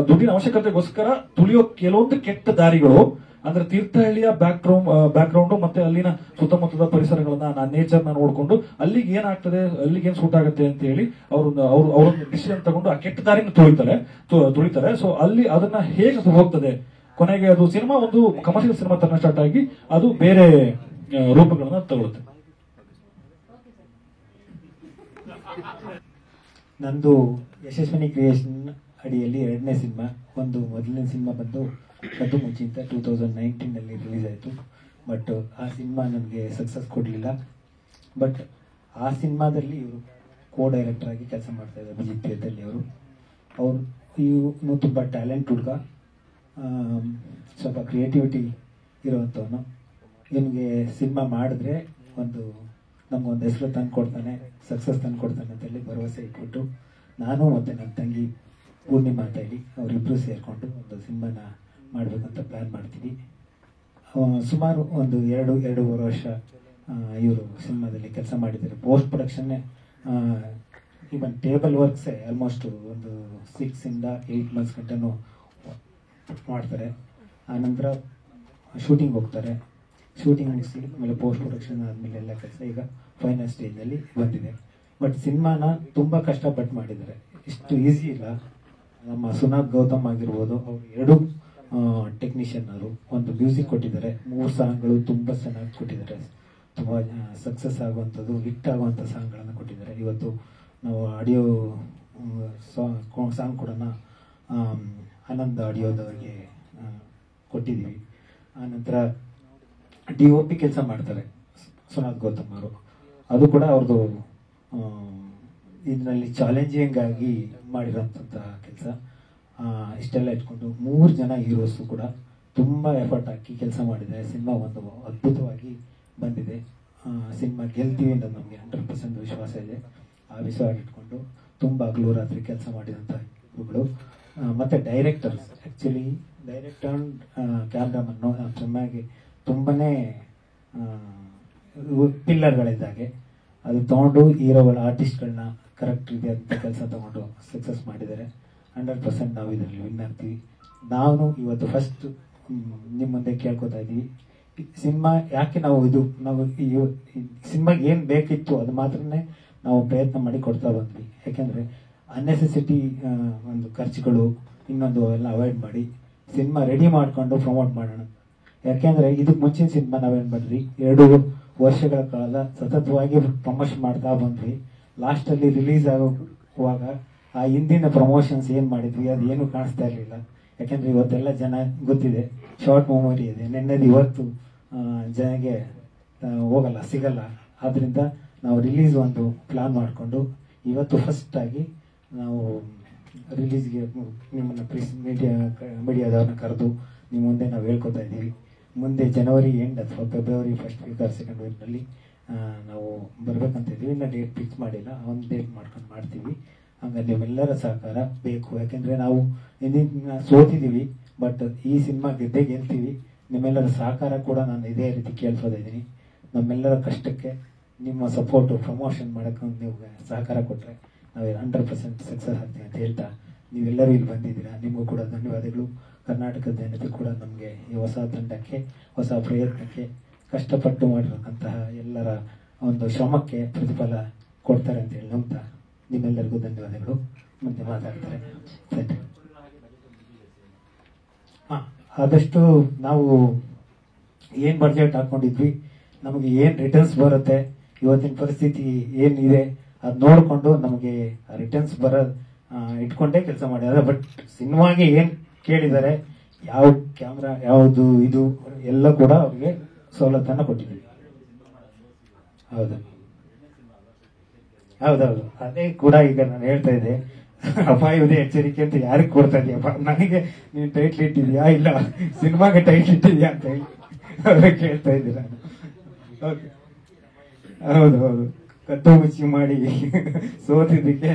ದುಡ್ಡಿನ ಅವಶ್ಯಕತೆಗೋಸ್ಕರ ತುಳಿಯೋ ಕೆಲವೊಂದು ಕೆಟ್ಟ ದಾರಿಗಳು. ಅಂದ್ರೆ ತೀರ್ಥಹಳ್ಳಿಯ ಬ್ಯಾಕ್ಗ್ರೌಂಡ್ ಮತ್ತೆ ಅಲ್ಲಿನ ಸುತ್ತಮುತ್ತದ ಪರಿಸರಗಳನ್ನ, ನೇಚರ್ ನ ನೋಡ್ಕೊಂಡು ಅಲ್ಲಿಗೆ ಏನಾಗ್ತದೆ, ಅಲ್ಲಿಗೆ ಏನ್ ಸೂಟ್ ಆಗುತ್ತೆ ಅಂತ ಹೇಳಿ ಅವರೊಂದು ಡಿಸಿಷನ್ ತಗೊಂಡು ಆ ಕೆಟ್ಟ ದಾರಿನ ತುಳಿತಾರೆ. ಸೊ ಅಲ್ಲಿ ಅದನ್ನ ಹೇಗೆ ಹೋಗ್ತದೆ, ಕೊನೆಗೆ ಅದು ಸಿನಿಮಾ ಒಂದು ಕಮರ್ಷಿಯಲ್ ಸಿನಿಮಾ ತರ ಸ್ಟಾರ್ಟ್ ಆಗಿ ಅದು ಬೇರೆ ರೂಪಗಳನ್ನ ತಗೊಳುತ್ತೆ. ನಂದು ಯಶಸ್ವಿನಿ ಕ್ರಿಯೇಷನ್ ಅಡಿಯಲ್ಲಿ 2ನೇ ಸಿನಿಮಾ. ಮೊದಲನೇ ಸಿನಿಮಾ ಬಂದು ಕದ್ದು ಮುಚ್ಚಿ ಅಂತ 2019 ರಿಲೀಸ್ ಆಯಿತು. ಬಟ್ ಆ ಸಿನಿಮಾ ನನಗೆ ಸಕ್ಸಸ್ ಕೊಡಲಿಲ್ಲ. ಬಟ್ ಆ ಸಿನಿಮಾದಲ್ಲಿ ಇವರು ಡೈರೆಕ್ಟರ್ ಆಗಿ ಕೆಲಸ ಮಾಡ್ತಾ ಇದ್ದಾರೆ, ಅಭಿಜಿತ್ ತೀರ್ಥಹಳ್ಳಿ ಅವರು. ಇವನು ತುಂಬ ಟ್ಯಾಲೆಂಟ್ ಹುಡುಗ, ಸ್ವಲ್ಪ ಕ್ರಿಯೇಟಿವಿಟಿ ಇರುವಂಥವನು. ಇವನಿಗೆ ಸಿನಿಮಾ ಮಾಡಿದ್ರೆ ನಮಗೊಂದು ಹೆಸರು ತಂದು ಕೊಡ್ತಾನೆ, ಸಕ್ಸಸ್ ತಂದು ಕೊಡ್ತಾನೆ ಅಂತೇಳಿ ಭರವಸೆ ಇಟ್ಬಿಟ್ಟು ನಾನು ಮತ್ತು ನನ್ನ ತಂಗಿ ಪೂರ್ಣಿಮಾ ಅಂತ ಹೇಳಿ ಅವರಿಬ್ಬರು ಸೇರಿಕೊಂಡು ಒಂದು ಸಿನಿಮಾನ ಮಾಡಬೇಕಂತ ಪ್ಲ್ಯಾನ್ ಮಾಡ್ತೀವಿ. ಸುಮಾರು ಒಂದು 2-2.5 ವರ್ಷ ಇವರು ಸಿನಿಮಾದಲ್ಲಿ ಕೆಲಸ ಮಾಡಿದ್ದಾರೆ. ಪೋಸ್ಟ್ ಪ್ರೊಡಕ್ಷನ್ನೇ ಇವನ್ ಟೇಬಲ್ ವರ್ಕ್ಸೇ ಆಲ್ಮೋಸ್ಟ್ ಒಂದು 6 ಇಂದ 8 ಮಂತ್ಸ್ ಗಂಟೆನೂ ಮಾಡ್ತಾರೆ. ಆನಂತರ ಶೂಟಿಂಗ್ ಹೋಗ್ತಾರೆ, ಶೂಟಿಂಗ್ ಮುಗಿಸಿ ಆಮೇಲೆ ಪೋಸ್ಟ್ ಪ್ರೊಡಕ್ಷನ್ ಆದಮೇಲೆ ಎಲ್ಲ ಕೆಲಸ ಈಗ ಫೈನಲ್ ಸ್ಟೇಜ್ನಲ್ಲಿ ಬಂದಿದೆ. ಬಟ್ ಸಿನಿಮಾನ ತುಂಬ ಕಷ್ಟಪಟ್ಟು ಮಾಡಿದ್ದಾರೆ, ಇಷ್ಟು ಈಸಿ ಇಲ್ಲ. ನಮ್ಮ ಸುನಾಗ್ ಗೌತಮ್ ಆಗಿರ್ಬೋದು, ಅವರು 2 ಟೆಕ್ನಿಷಿಯನ್ ಅವರು ಒಂದು ಮ್ಯೂಸಿಕ್ ಕೊಟ್ಟಿದ್ದಾರೆ, 3 ಸಾಂಗ್ಗಳು ತುಂಬ ಚೆನ್ನಾಗಿ ಕೊಟ್ಟಿದ್ದಾರೆ, ತುಂಬ ಸಕ್ಸಸ್ ಆಗುವಂಥದ್ದು, ಹಿಟ್ ಆಗುವಂಥ ಸಾಂಗ್ಗಳನ್ನು ಕೊಟ್ಟಿದ್ದಾರೆ. ಇವತ್ತು ನಾವು ಆಡಿಯೋ ಸಾಂಗ್ ಕೂಡ ಆನಂದ್ ಆಡಿಯೋದವರಿಗೆ ಕೊಟ್ಟಿದ್ದೀವಿ. ಆನಂತರ DOP ಕೆಲಸ ಮಾಡ್ತಾರೆ ಸುನಾಗ್ ಗೌತಮ್ ಅವರು, ಅದು ಕೂಡ ಅವ್ರದ್ದು ಇದರಲ್ಲಿ ಚಾಲೆಂಜಿಂಗ್ ಆಗಿ ಮಾಡಿರೋಂಥ ಕೆಲಸ. ಇಷ್ಟೆಲ್ಲ ಇಟ್ಕೊಂಡು 3 ಜನ ಹೀರೋಸು ಕೂಡ ತುಂಬ ಎಫರ್ಟ್ ಹಾಕಿ ಕೆಲಸ ಮಾಡಿದ್ದಾರೆ. ಸಿನಿಮಾ ಒಂದು ಅದ್ಭುತವಾಗಿ ಬಂದಿದೆ. ಸಿನಿಮಾ ಗೆಲ್ತೀವಿ ಅಂತ ನಮಗೆ 100% ವಿಶ್ವಾಸ ಇದೆ. ಆ ವಿಶ್ವಾಸ ಇಟ್ಕೊಂಡು ತುಂಬ ಹಗಲು ರಾತ್ರಿ ಕೆಲಸ ಮಾಡಿದಂಥ ಇವುಗಳು. ಮತ್ತು ಡೈರೆಕ್ಟರ್ಸ್, ಆ್ಯಕ್ಚುಲಿ ಡೈರೆಕ್ಟರ್ ಆ್ಯಂಡ್ ಕ್ಯಾಮ್ರಾಮನ್ನು ನಮ್ಮ ಸಿನಿಮಾಗೆ ತುಂಬನೇ ಪಿಲ್ಲರ್ಗಳಿದ್ದಾಗೆ. ಅದು ತೊಗೊಂಡು ಹೀರೋಗಳ ಆರ್ಟಿಸ್ಟ್ಗಳನ್ನ ಕರೆಕ್ಟ್ ಇದೆ ಅಂತ ಕೆಲಸ ತೊಗೊಂಡು ಸಕ್ಸಸ್ ಮಾಡಿದ್ದಾರೆ. 100% ನಾವು ಇದರಲ್ಲಿ ವಿನ್ ಆಗ್ತೀವಿ. ನಾವು ಇವತ್ತು ಫಸ್ಟ್ ನಿಮ್ಮ ಮುಂದೆ ಕೇಳ್ಕೊತಾ ಇದ್ದೀವಿ, ಸಿನಿಮಾ ಯಾಕೆ ನಾವು ಸಿನಿಮಾಗೆ ಏನು ಬೇಕಿತ್ತು ಅದು ಮಾತ್ರನೇ ನಾವು ಪ್ರಯತ್ನ ಮಾಡಿ ಕೊಡ್ತಾ ಬಂದ್ವಿ. ಯಾಕೆಂದರೆ ಅನ್ನೆಸೆಸಿಟಿ ಒಂದು ಖರ್ಚುಗಳು ಇನ್ನೊಂದು ಎಲ್ಲ ಅವಾಯ್ಡ್ ಮಾಡಿ ಸಿನಿಮಾ ರೆಡಿ ಮಾಡಿಕೊಂಡು ಪ್ರಮೋಟ್ ಮಾಡೋಣ. ಯಾಕೆಂದರೆ ಇದಕ್ಕೆ ಮುಂಚಿನ ಸಿನಿಮಾ ನಾವೇನು ಮಾಡಿದ್ವಿ, 2 ವರ್ಷಗಳ ಕಾಲ ಸತತವಾಗಿ ಪ್ರಮೋಷನ್ ಮಾಡ್ತಾ ಬಂದ್ವಿ. ಲಾಸ್ಟಲ್ಲಿ ರಿಲೀಸ್ ಆಗುವಾಗ ಆ ಹಿಂದಿನ ಪ್ರಮೋಷನ್ಸ್ ಏನು ಮಾಡಿದ್ವಿ ಅದು ಏನು ಕಾಣಿಸ್ತಾ ಇರಲಿಲ್ಲ. ಯಾಕೆಂದರೆ ಇವತ್ತೆಲ್ಲ ಜನ ಗೊತ್ತಿದೆ, ಶಾರ್ಟ್ ಮೆಮೊರಿ ಇದೆ, ನೆನ್ನೆದು ಇವತ್ತು ಜನಗೆ ಹೋಗಲ್ಲ, ಸಿಗಲ್ಲ. ಆದ್ದರಿಂದ ನಾವು ರಿಲೀಸ್ ಒಂದು ಪ್ಲಾನ್ ಮಾಡಿಕೊಂಡು ಇವತ್ತು ಫಸ್ಟ್ ಆಗಿ ನಾವು ರಿಲೀಸ್ಗೆ ನಿಮ್ಮನ್ನು ಮೀಡಿಯಾದವ್ರನ್ನ ಕರೆದು ನಿಮ್ಮ ಮುಂದೆ ನಾವು ಹೇಳ್ಕೊತಾ ಇದ್ದೀವಿ. ಮುಂದೆ ಜನವರಿ ಎಂಡ್ ಅಥವಾ February first week or second ವೀಕ್ನಲ್ಲಿ ನಾವು ಬರ್ಬೇಕಂತ ಇದ್ದೀವಿ. ಇನ್ನು ಡೇಟ್ ಫಿಕ್ಸ್ ಮಾಡಿಲ್ಲ, ಒಂದು ಡೇಟ್ ಮಾಡ್ಕೊಂಡು ಮಾಡ್ತೀವಿ. ಹಂಗಾಗಿ ನಿಮ್ಮೆಲ್ಲರ ಸಹಕಾರ ಬೇಕು. ಯಾಕೆಂದರೆ ನಾವು ಹಿಂದಿನ ಸೋತಿದ್ದೀವಿ, ಬಟ್ ಈ ಸಿನಿಮಾ ಗೆಲ್ತೀವಿ. ನಿಮ್ಮೆಲ್ಲರ ಸಹಕಾರ ಕೂಡ ನಾನು ಇದೇ ರೀತಿ ಕೇಳ್ತಾ ಇದ್ದೀನಿ. ನಮ್ಮೆಲ್ಲರ ಕಷ್ಟಕ್ಕೆ ನಿಮ್ಮ ಸಪೋರ್ಟು, ಪ್ರಮೋಷನ್ ಮಾಡೋಕ್ಕೆ ನೀವು ಸಹಕಾರ ಕೊಟ್ಟರೆ ನಾವು 100% ಸಕ್ಸಸ್ ಆಗ್ತೀವಿ ಅಂತ ಹೇಳ್ತಾ ನೀವೆಲ್ಲರೂ ಇಲ್ಲಿ ಬಂದಿದ್ದೀರಾ. ನಿಮಗೂ ಕೂಡ ಧನ್ಯವಾದಗಳು. ಕರ್ನಾಟಕದ ಜನತೆ ಕೂಡ ನಮಗೆ ಈ ಹೊಸ ತಂಡಕ್ಕೆ, ಹೊಸ ಪ್ರಯತ್ನಕ್ಕೆ ಕಷ್ಟಪಟ್ಟು ಮಾಡಿರತಕ್ಕಂತಹ ಎಲ್ಲರ ಒಂದು ಶ್ರಮಕ್ಕೆ ಪ್ರತಿಫಲ ಕೊಡ್ತಾರೆ ಅಂತ ಹೇಳಿ ನಂಬ್ತಾ ನಿಮ್ಮೆಲ್ಲರಿಗೂ ಧನ್ಯವಾದಗಳು. ಮುಂದೆ ಮಾತಾಡ್ತಾರೆ. ಆದಷ್ಟು ನಾವು ಏನು ಬಡ್ಜೆಟ್ ಹಾಕ್ಕೊಂಡಿದ್ವಿ, ನಮಗೆ ಏನು ರಿಟರ್ನ್ಸ್ ಬರುತ್ತೆ, ಇವತ್ತಿನ ಪರಿಸ್ಥಿತಿ ಏನಿದೆ ಅದು ನೋಡಿಕೊಂಡು ನಮಗೆ ರಿಟರ್ನ್ಸ್ ಇಟ್ಕೊಂಡೇ ಕೆಲಸ ಮಾಡಿದ್ದಾರೆ. ಬಟ್ ಸಿನಿಮಾಗೆ ಏನು ಕೇಳಿದ್ದಾರೆ, ಯಾವ ಕ್ಯಾಮ್ರಾ ಯಾವುದು ಇದು ಎಲ್ಲ ಕೂಡ ಅವ್ರಿಗೆ ಸವಲತ್ತನ್ನು ಕೊಟ್ಟಿದ್ದೀವಿ. ಹೌದೌದು, ಅದೇ ಕೂಡ ಈಗ ನಾನು ಹೇಳ್ತಾ ಇದ್ದೆ, ಅಪಾಯವಿದೆ ಎಚ್ಚರಿಕೆ ಅಂತ ಯಾರಿಗೆ ಕೊಡ್ತಾ ಇದೆಯಪ್ಪ, ನನಗೆ ನೀನು ಟೈಟ್ಲ್ ಇಟ್ಟಿದ್ಯಾ ಇಲ್ಲ ಸಿನಿಮಾಗೆ ಟೈಟ್ಲ್ ಇಟ್ಟಿದ್ಯಾ ಅಂತ ಹೇಳಿ ಅವ್ರಿಗೆ ಕೇಳ್ತಾ ಇದ್ದೀರಾ. ಓಕೆ, ಹೌದು, ಕದ್ದು ಮುಚ್ಚಿ ಮಾಡಿ ಸೋತಿದ್ದಕ್ಕೆ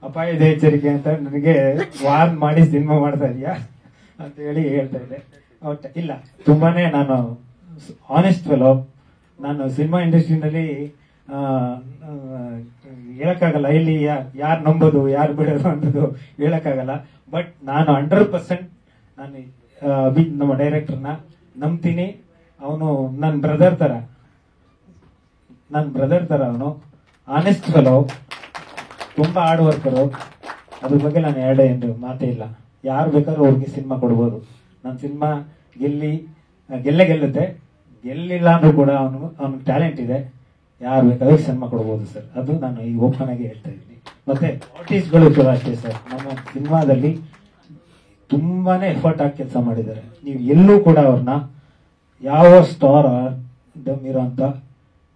ಅಪಾಯದ ಎಚ್ಚರಿಕೆ ಅಂತ ನನಗೆ ವಾರ್ನ್ ಮಾಡಿ ಸಿನಿಮಾ ಮಾಡ್ತಾ ಇದೀಯಾ ಅಂತ ಹೇಳಿ ಹೇಳ್ತಾ ಇದ್ದೆ. ಇಲ್ಲ, ತುಂಬಾನೇ ನಾನು ಆನೆಸ್ಟ್ ಫೆಲೋ. ನಾನು ಸಿನಿಮಾ ಇಂಡಸ್ಟ್ರಿನಲ್ಲಿ ಹೇಳಕ್ಕಾಗಲ್ಲ, ಇಲ್ಲಿ ಯಾರು ನಂಬೋದು ಯಾರು ಬಿಡೋದು ಅನ್ನೋದು ಹೇಳಕ್ಕಾಗಲ್ಲ. ಬಟ್ ನಾನು 100% ನಾನು ನಮ್ಮ ಡೈರೆಕ್ಟರ್ನ ನಂಬ್ತೀನಿ. ಅವನು ನನ್ನ ಬ್ರದರ್ ತರ ಅವನು ಆನೆಸ್ಟ್ ಫೆಲೋ, ತುಂಬಾ ಹಾರ್ಡ್ ವರ್ಕರು. ಅದ್ರ ಬಗ್ಗೆ ನಾನು ಎರಡು ಮಾತೇ ಇಲ್ಲ. ಯಾರು ಬೇಕಾದ್ರೂ ಅವ್ರಿಗೆ ಸಿನಿಮಾ ಕೊಡ್ಬೋದು. ನನ್ನ ಸಿನಿಮಾ ಗೆಲ್ಲುತ್ತೆ, ಗೆಲ್ಲಿಲ್ಲ ಅಂದ್ರೂ ಕೂಡ ಅವನಿಗೆ ಟ್ಯಾಲೆಂಟ್ ಇದೆ, ಯಾರು ಬೇಕಾದ್ರೂ ಸಿನಿಮಾ ಕೊಡ್ಬೋದು ಸರ್. ಅದು ನಾನು ಈ ಓಪನ್ ಆಗಿ ಹೇಳ್ತಾ ಇದ್ದೀನಿ. ಮತ್ತೆ ಆರ್ಟಿಸ್ಟ್ಗಳು ಕೂಡ ಅಷ್ಟೇ ಸರ್, ನಮ್ಮ ಸಿನಿಮಾದಲ್ಲಿ ತುಂಬಾನೇ ಎಫರ್ಟ್ ಆಗಿ ಕೆಲಸ ಮಾಡಿದ್ದಾರೆ. ನೀವು ಎಲ್ಲೂ ಕೂಡ ಅವ್ರನ್ನ ಯಾವ ಸ್ಟಾರ್ ಡಮ್ ಇರೋಂಥ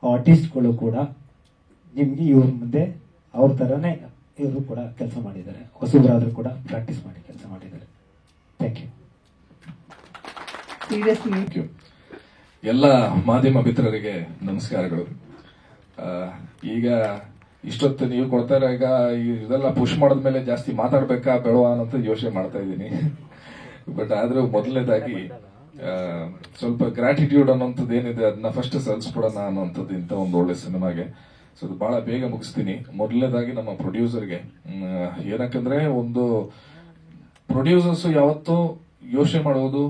ಆರ್ಟಿಸ್ಟ್ಗಳು ಕೂಡ ನಿಮ್ಗೆ ಇವ್ರ ಮುಂದೆ ಅವ್ರ ತರನೇ ಇವರು ಕೂಡ ಕೆಲಸ ಮಾಡಿದ್ದಾರೆ. ಹೊಸಬರಾದ್ರೂ ಕೂಡ ಪ್ರಾಕ್ಟೀಸ್ ಮಾಡಿ ಕೆಲಸ ಮಾಡಿದ್ದಾರೆ. Thank you. ಸೀರಿಯಸ್ಲಿ ಎಲ್ಲ ಮಾಧ್ಯಮ ಮಿತ್ರರಿಗೆ ನಮಸ್ಕಾರಗಳು. ಈಗ ಇಷ್ಟೊತ್ತು ನೀವು ಕೊಡ್ತಾರೆ, ಈಗ ಇದೆಲ್ಲ ಪುಷ್ ಮಾಡಿದ್ಮೇಲೆ ಜಾಸ್ತಿ ಮಾತಾಡ್ಬೇಕಾ ಬೇಡವಾ ಅನ್ನೋದು ಯೋಚನೆ ಮಾಡ್ತಾ ಇದ್ದೀನಿ. ಬಟ್ ಆದ್ರೂ ಮೊದಲನೇದಾಗಿ ಸ್ವಲ್ಪ ಗ್ರಾಟಿಟ್ಯೂಡ್ ಅನ್ನೋಂಥದ್ದು ಏನಿದೆ ಅದನ್ನ ಫಸ್ಟ್ ಸಲ್ಲಿಸ್ಬಿಡೋಣ ಅನ್ನೋಂಥದ್ದು ಇಂಥ ಒಂದು ಒಳ್ಳೆ ಸಿನಿಮಾಗೆ. ಸೊ ಅದು ಬಹಳ ಬೇಗ ಮುಗಿಸ್ತೀನಿ. ಮೊದಲನೇದಾಗಿ ನಮ್ಮ ಪ್ರೊಡ್ಯೂಸರ್ಗೆ, ಏನಕ್ಕಂದ್ರೆ ಒಂದು ಪ್ರೊಡ್ಯೂಸರ್ಸ್ ಯಾವತ್ತೂ ಯೋಚನೆ ಮಾಡೋದು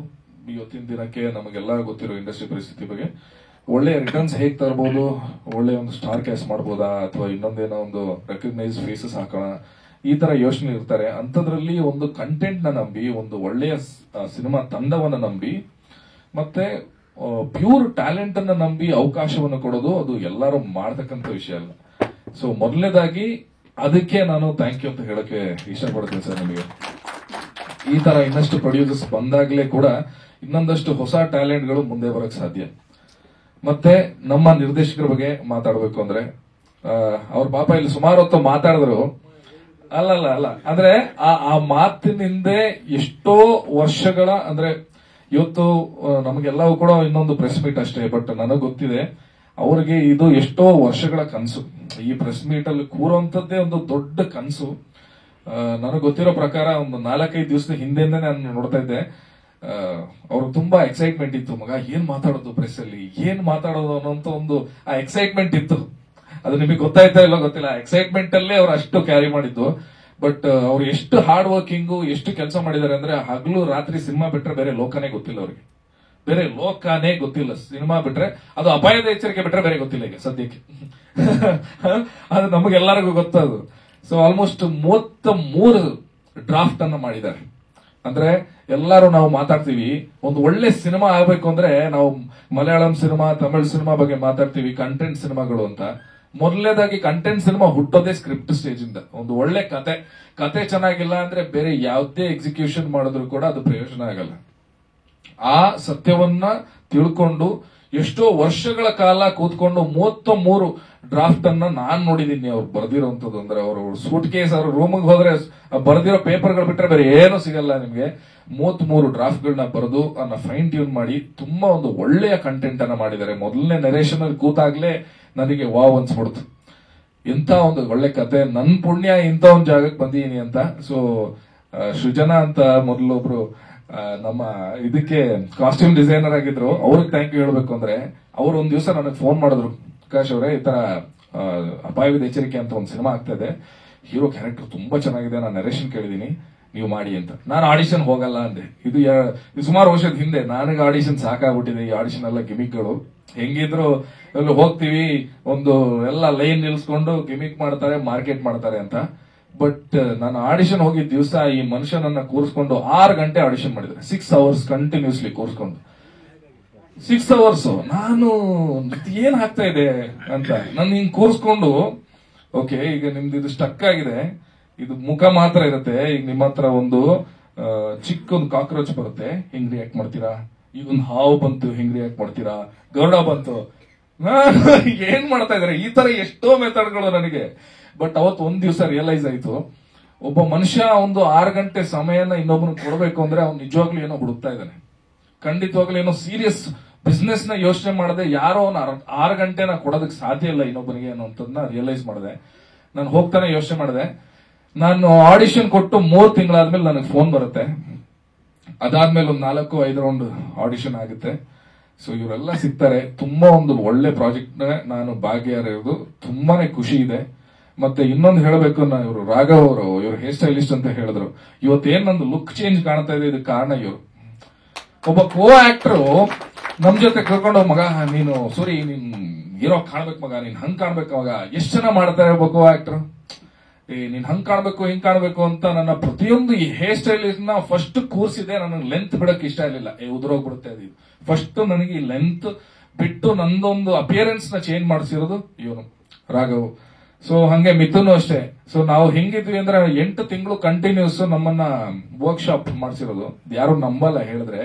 ಇವತ್ತಿನ ದಿನಕ್ಕೆ ನಮಗೆಲ್ಲ ಗೊತ್ತಿರೋ ಇಂಡಸ್ಟ್ರಿ ಪರಿಸ್ಥಿತಿ ಬಗ್ಗೆ ಒಳ್ಳೆ ರಿಟರ್ನ್ಸ್ ಹೇಗೆ ತರಬಹುದು, ಒಳ್ಳೆ ಒಂದು ಸ್ಟಾರ್ ಕ್ಯಾಸ್ಟ್ ಮಾಡಬಹುದಾ ಅಥವಾ ಇನ್ನೊಂದೇನೋ ಒಂದು ರೆಕಗ್ನೈಸ್ ಫೇಸಸ್ ಹಾಕೋಣ, ಈ ತರ ಯೋಚನೆ ಇರ್ತಾರೆ. ಅಂತದ್ರಲ್ಲಿ ಒಂದು ಕಂಟೆಂಟ್ ನ ನಂಬಿ, ಒಂದು ಒಳ್ಳೆಯ ಸಿನಿಮಾ ತಂಡವನ್ನ ನಂಬಿ, ಮತ್ತೆ ಪ್ಯೂರ್ ಟ್ಯಾಲೆಂಟ್ ಅನ್ನ ನಂಬಿ ಅವಕಾಶವನ್ನು ಕೊಡೋದು ಅದು ಎಲ್ಲರೂ ಮಾಡತಕ್ಕಂತ ವಿಷಯ ಅಲ್ಲ. ಸೊ ಮೊದಲನೇದಾಗಿ ಅದಕ್ಕೆ ನಾನು ಥ್ಯಾಂಕ್ ಯು ಅಂತ ಹೇಳಕ್ಕೆ ಇಷ್ಟಪಡ್ತೀನಿ ಸರ್. ನಿಮಗೆ ಈ ತರ ಇನ್ನಷ್ಟು ಪ್ರೊಡ್ಯೂಸರ್ಸ್ ಬಂದಾಗ್ಲೇ ಕೂಡ ಇನ್ನೊಂದಷ್ಟು ಹೊಸ ಟ್ಯಾಲೆಂಟ್ಗಳು ಮುಂದೆ ಬರಕ್ ಸಾಧ್ಯ. ಮತ್ತೆ ನಮ್ಮ ನಿರ್ದೇಶಕರ ಬಗ್ಗೆ ಮಾತಾಡಬೇಕು ಅಂದ್ರೆ ಅವ್ರ ಪಾಪ ಇಲ್ಲಿ ಸುಮಾರು ಹೊತ್ತು ಮಾತಾಡಿದ್ರು. ಅಲ್ಲ ಅಂದ್ರೆ ಆ ಮಾತಿನಿಂದ ಎಷ್ಟೋ ವರ್ಷಗಳ, ಅಂದ್ರೆ ಇವತ್ತು ನಮಗೆಲ್ಲವೂ ಕೂಡ ಇನ್ನೊಂದು ಪ್ರೆಸ್ ಮೀಟ್ ಅಷ್ಟೇ, ಬಟ್ ನನಗೆ ಗೊತ್ತಿದೆ ಅವ್ರಿಗೆ ಇದು ಎಷ್ಟೋ ವರ್ಷಗಳ ಕನಸು. ಈ ಪ್ರೆಸ್ ಮೀಟ್ ಅಲ್ಲಿ ಕೂರುವಂತದ್ದೇ ಒಂದು ದೊಡ್ಡ ಕನಸು. ನನಗೆ ಗೊತ್ತಿರೋ ಪ್ರಕಾರ ಒಂದು 4-5 ದಿವಸದ ಹಿಂದೆಂದೇ ನಾನು ನೋಡ್ತಾ ಇದ್ದೆ. ಅವ್ರಿಗೆ ತುಂಬಾ ಎಕ್ಸೈಟ್ಮೆಂಟ್ ಇತ್ತು, ಮಗ ಏನ್ ಮಾತಾಡೋದು ಪ್ರೆಸ್ ಅಲ್ಲಿ, ಏನ್ ಮಾತಾಡೋದು ಅನ್ನೋಂತ ಒಂದು ಆ ಎಕ್ಸೈಟ್ಮೆಂಟ್ ಇತ್ತು. ಅದು ನಿಮಗೆ ಗೊತ್ತಾಯ್ತಾ ಇಲ್ಲೋ ಗೊತ್ತಿಲ್ಲ, ಎಕ್ಸೈಟ್ಮೆಂಟ್ ಅಲ್ಲೇ ಅವ್ರು ಅಷ್ಟು ಕ್ಯಾರಿ ಮಾಡಿದ್ದು. ಬಟ್ ಅವ್ರು ಎಷ್ಟು ಹಾರ್ಡ್ ವರ್ಕಿಂಗು, ಎಷ್ಟು ಕೆಲಸ ಮಾಡಿದ್ದಾರೆ ಅಂದ್ರೆ ಹಗಲು ರಾತ್ರಿ ಸಿನಿಮಾ ಬಿಟ್ರೆ ಬೇರೆ ಲೋಕನೇ ಗೊತ್ತಿಲ್ಲ ಅವ್ರಿಗೆ, ಬೇರೆ ಲೋಕನೇ ಗೊತ್ತಿಲ್ಲ. ಸಿನಿಮಾ ಬಿಟ್ರೆ ಅದು ಅಪಾಯದ ಎಚ್ಚರಿಕೆ ಬಿಟ್ರೆ ಬೇರೆ ಗೊತ್ತಿಲ್ಲ ಈಗ ಸದ್ಯಕ್ಕೆ. ಅದು ನಮಗೆಲ್ಲರಿಗೂ ಗೊತ್ತದು. ಸೊ ಆಲ್ಮೋಸ್ಟ್ 33 ಡ್ರಾಫ್ಟ್ ಅನ್ನ ಮಾಡಿದ್ದಾರೆ. ಅಂದ್ರೆ ಎಲ್ಲರೂ ನಾವು ಮಾತಾಡ್ತೀವಿ ಒಂದು ಒಳ್ಳೆ ಸಿನಿಮಾ ಆಗ್ಬೇಕು ಅಂದ್ರೆ ನಾವು ಮಲಯಾಳಂ ಸಿನಿಮಾ, ತಮಿಳ್ ಸಿನಿಮಾ ಬಗ್ಗೆ ಮಾತಾಡ್ತೀವಿ, ಕಂಟೆಂಟ್ ಸಿನಿಮಾಗಳು ಅಂತ. ಮೊದಲನೇದಾಗಿ ಕಂಟೆಂಟ್ ಸಿನಿಮಾ ಹುಟ್ಟೋದೇ ಸ್ಕ್ರಿಪ್ಟ್ ಸ್ಟೇಜ್ ಇಂದ. ಒಂದು ಒಳ್ಳೆ ಕತೆ ಚೆನ್ನಾಗಿಲ್ಲ ಅಂದ್ರೆ ಬೇರೆ ಯಾವುದೇ ಎಕ್ಸಿಕ್ಯೂಷನ್ ಮಾಡಿದ್ರು ಕೂಡ ಅದು ಪ್ರಯೋಜನ ಆಗಲ್ಲ. ಆ ಸತ್ಯವನ್ನ ತಿಳ್ಕೊಂಡು ಎಷ್ಟೋ ವರ್ಷಗಳ ಕಾಲ ಕೂತ್ಕೊಂಡು 33 ಡ್ರಾಫ್ಟ್ ಅನ್ನ ನಾನ್ ನೋಡಿದೀನಿ ಅವ್ರು ಬರ್ದಿರೋಂಥದ್ದು. ಅಂದ್ರೆ ಅವರು ಸೂಟ್ ಕೇಸ್ ಅವ್ರ ರೂಮ್ಗೆ ಹೋದ್ರೆ ಬರ್ದಿರೋ ಪೇಪರ್ಗಳು ಬಿಟ್ರೆ ಬೇರೆ ಏನೂ ಸಿಗಲ್ಲ ನಿಮ್ಗೆ. 33 ಡ್ರಾಫ್ಟ್ ಗಳನ್ನ ಬರೆದು ಅದನ್ನ ಫೈನ್ ಟ್ಯೂನ್ ಮಾಡಿ ತುಂಬಾ ಒಂದು ಒಳ್ಳೆಯ ಕಂಟೆಂಟ್ ಅನ್ನ ಮಾಡಿದ್ದಾರೆ. ಮೊದಲನೇ ನರೇಷನ್ ಅಲ್ಲಿ ಕೂತಾಗ್ಲೇ ನನಗೆ ವಾವ್ ಅನ್ಸ್ಬಿಡ್ತು, ಎಂತ ಒಂದು ಒಳ್ಳೆ ಕತೆ, ನನ್ ಪುಣ್ಯ ಇಂತ ಒಂದ್ ಜಾಗಕ್ಕೆ ಬಂದಿದ್ದೀನಿ ಅಂತ. ಸೊ ಸೃಜನಾ ಅಂತ ಮೊದಲೊಬ್ರು ನಮ್ಮ ಇದಕ್ಕೆ ಕಾಸ್ಟ್ಯೂಮ್ ಡಿಸೈನರ್ ಆಗಿದ್ರು, ಅವ್ರಿಗೆ ಥ್ಯಾಂಕ್ ಯು ಹೇಳ್ಬೇಕು. ಅಂದ್ರೆ ಅವ್ರು ಒಂದ್ ದಿವಸ ನನಗೆ ಫೋನ್ ಮಾಡಿದ್ರು, ಪ್ರಕಾಶ್ ಅವರೇ ಈ ತರ ಅಪಾಯದ ಎಚ್ಚರಿಕೆ ಅಂತ ಒಂದು ಸಿನಿಮಾ ಆಗ್ತಾ ಇದೆ, ಹೀರೋ ಕ್ಯಾರೆಕ್ಟರ್ ತುಂಬಾ ಚೆನ್ನಾಗಿದೆ, ನಾನು ನರೇಷನ್ ಕೇಳಿದೀನಿ, ನೀವು ಮಾಡಿ ಅಂತ. ನಾನು ಆಡಿಷನ್ ಹೋಗಲ್ಲ ಅಂದೆ. ಇದು ಸುಮಾರು ವರ್ಷದ ಹಿಂದೆ. ನನಗೆ ಆಡಿಷನ್ ಸಾಕಾಗ್ಬಿಟ್ಟಿದೆ, ಈ ಆಡಿಷನ್ ಎಲ್ಲ ಗಿಮಿಕ್ಗಳು. ಹೆಂಗಿದ್ರು ಎಲ್ಲ ಹೋಗ್ತೀವಿ, ಒಂದು ಎಲ್ಲ ಲೈನ್ ನಿಲ್ಸ್ಕೊಂಡು ಗಿಮಿಕ್ ಮಾಡ್ತಾರೆ, ಮಾರ್ಕೆಟ್ ಮಾಡ್ತಾರೆ ಅಂತ. ಬಟ್ ನಾನು ಆಡಿಷನ್ ಹೋಗಿದ್ದ ದಿವಸ ಈ ಮನುಷ್ಯನನ್ನ ಕೂರಿಸ್ಕೊಂಡು 6 ಗಂಟೆ ಆಡಿಷನ್ ಮಾಡಿದ್ರೆ, 6 ಅವರ್ಸ್ ಕಂಟಿನ್ಯೂಸ್ಲಿ ಕೂರಿಸ್ಕೊಂಡು 6 ಅವರ್ಸ್. ನಾನು ಏನ್ ಆಗ್ತಾ ಇದೆ ಅಂತ ನಾನು ಹಿಂಗ್ ಕೂರಿಸ್ಕೊಂಡು, ಓಕೆ ಈಗ ನಿಮ್ದು ಇದು ಸ್ಟಕ್ ಆಗಿದೆ, ಇದು ಮುಖ ಮಾತ್ರ ಇರುತ್ತೆ, ಈಗ ನಿಮ್ಮ ಹತ್ರ ಒಂದು ಚಿಕ್ಕೊಂದು ಕಾಕ್ರೋಚ್ ಬರುತ್ತೆ, ಹೆಂಗ್ ರಿಯಾಕ್ಟ್ ಮಾಡ್ತೀರಾ? ಈಗ ಒಂದು ಹಾವು ಬಂತು, ಹೆಂಗ್ ರಿಯಾಕ್ಟ್ ಮಾಡ್ತೀರಾ? ಗರುಡ ಬಂತು, ಏನ್ ಮಾಡ್ತಾ ಇದಾರೆ? ಈ ತರ ಎಷ್ಟೋ ಮೆಥಡ್ಗಳು ನನಗೆ. ಬಟ್ ಅವತ್ತು ಒಂದ್ ದಿವಸ ರಿಯಲೈಸ್ ಆಯ್ತು, ಒಬ್ಬ ಮನುಷ್ಯ ಒಂದು 6 ಗಂಟೆ ಸಮಯನ ಇನ್ನೊಬ್ಬನ ಕೊಡಬೇಕು ಅಂದ್ರೆ ಅವ್ನು ನಿಜವಾಗ್ಲೂ ಏನೋ ಹುಡುಕ್ತಾ ಇದ್ದಾನೆ. ಖಂಡಿತವಾಗ್ಲೂ ಏನೋ ಸೀರಿಯಸ್ ಬಿಸ್ನೆಸ್ ನ ಯೋಚನೆ ಮಾಡದೆ ಯಾರೋ 6 ಗಂಟೆನ ಕೊಡೋದಕ್ಕೆ ಸಾಧ್ಯ ಇಲ್ಲ ಇನ್ನೊಬ್ಬನಿಗೆ ಅನ್ನೋಂಥದ್ದನ್ನ ರಿಯಲೈಸ್ ಮಾಡಿದೆ. ನಾನು ಹೋಗ್ತಾನೆ ಯೋಚನೆ ಮಾಡಿದೆ. ನಾನು ಆಡಿಷನ್ ಕೊಟ್ಟು 3 ತಿಂಗಳಾದ್ಮೇಲೆ ನನಗೆ ಫೋನ್ ಬರುತ್ತೆ. ಅದಾದ್ಮೇಲೆ ಒಂದು 4-5 ರೌಂಡ್ ಆಡಿಷನ್ ಆಗುತ್ತೆ. ಸೊ ಇವರೆಲ್ಲ ಸಿಗ್ತಾರೆ. ತುಂಬಾ ಒಂದು ಒಳ್ಳೆ ಪ್ರಾಜೆಕ್ಟ್ ನ ನಾನು ಭಾಗಿಯಾಗಿರೋದು ತುಂಬಾನೇ ಖುಷಿ ಇದೆ. ಮತ್ತೆ ಇನ್ನೊಂದು ಹೇಳಬೇಕು, ಇವರು ರಾಘವ್ ಅವರು, ಇವರು ಹೇರ್ ಸ್ಟೈಲಿಸ್ಟ್ ಅಂತ ಹೇಳಿದ್ರು. ಇವತ್ತೇನ್ ನಂದು ಲುಕ್ ಚೇಂಜ್ ಕಾಣ್ತಾ ಇದೆ, ಇದಕ್ಕೆ ಕಾರಣ ಇವರು. ಒಬ್ಬ ಕೋ ಆಕ್ಟರ್ ನಮ್ ಜೊತೆ ಕರ್ಕೊಂಡು, ಮಗ ನೀನು ಸೂರಿ ನೀನ್ ಹೀರೋ ಕಾಣ್ಬೇಕು ಮಗ, ನೀನ್ ಹಂಗ್ ಕಾಣ್ಬೇಕು ಮಗ, ಎಷ್ಟ್ ಜನ ಮಾಡ್ತಾರೆ ಒಬ್ಬ ಕೋ ಆಕ್ಟರ್, ನೀನ್ ಹಂಗ್ ಕಾಣ್ಬೇಕು ಹಿಂಗ್ ಕಾಣ್ಬೇಕು ಅಂತ. ನನ್ನ ಪ್ರತಿಯೊಂದು ಈ ಹೇರ್ ಸ್ಟೈಲಿಸ್ಟ್ ನ ಫಸ್ಟ್ ಕೂರ್ಸಿದೆ. ನನಗೆ ಲೆಂತ್ ಬಿಡಕ್ ಇಷ್ಟ ಇರಲಿಲ್ಲ, ಉದುರೋಗ್ಬಿಡುತ್ತೆ ಅದು. ಫಸ್ಟ್ ನನಗೆ ಈ ಲೆಂತ್ ಬಿಟ್ಟು ನಂದೊಂದು ಅಪಿಯರೆನ್ಸ್ ನ ಚೇಂಜ್ ಮಾಡಿಸಿರೋದು ಇವನು ರಾಘವ್. ಸೊ ಹಂಗೆ ಮಿಥುನು ಅಷ್ಟೇ. ಸೊ ನಾವು ಹೆಂಗಿದ್ವಿ ಅಂದ್ರೆ 8 ತಿಂಗಳು ಕಂಟಿನ್ಯೂಸ್ ನಮ್ಮನ್ನ ವರ್ಕ್ಶಾಪ್ ಮಾಡಿಸಿರೋದು. ಯಾರು ನಂಬಲ್ಲ ಹೇಳಿದ್ರೆ,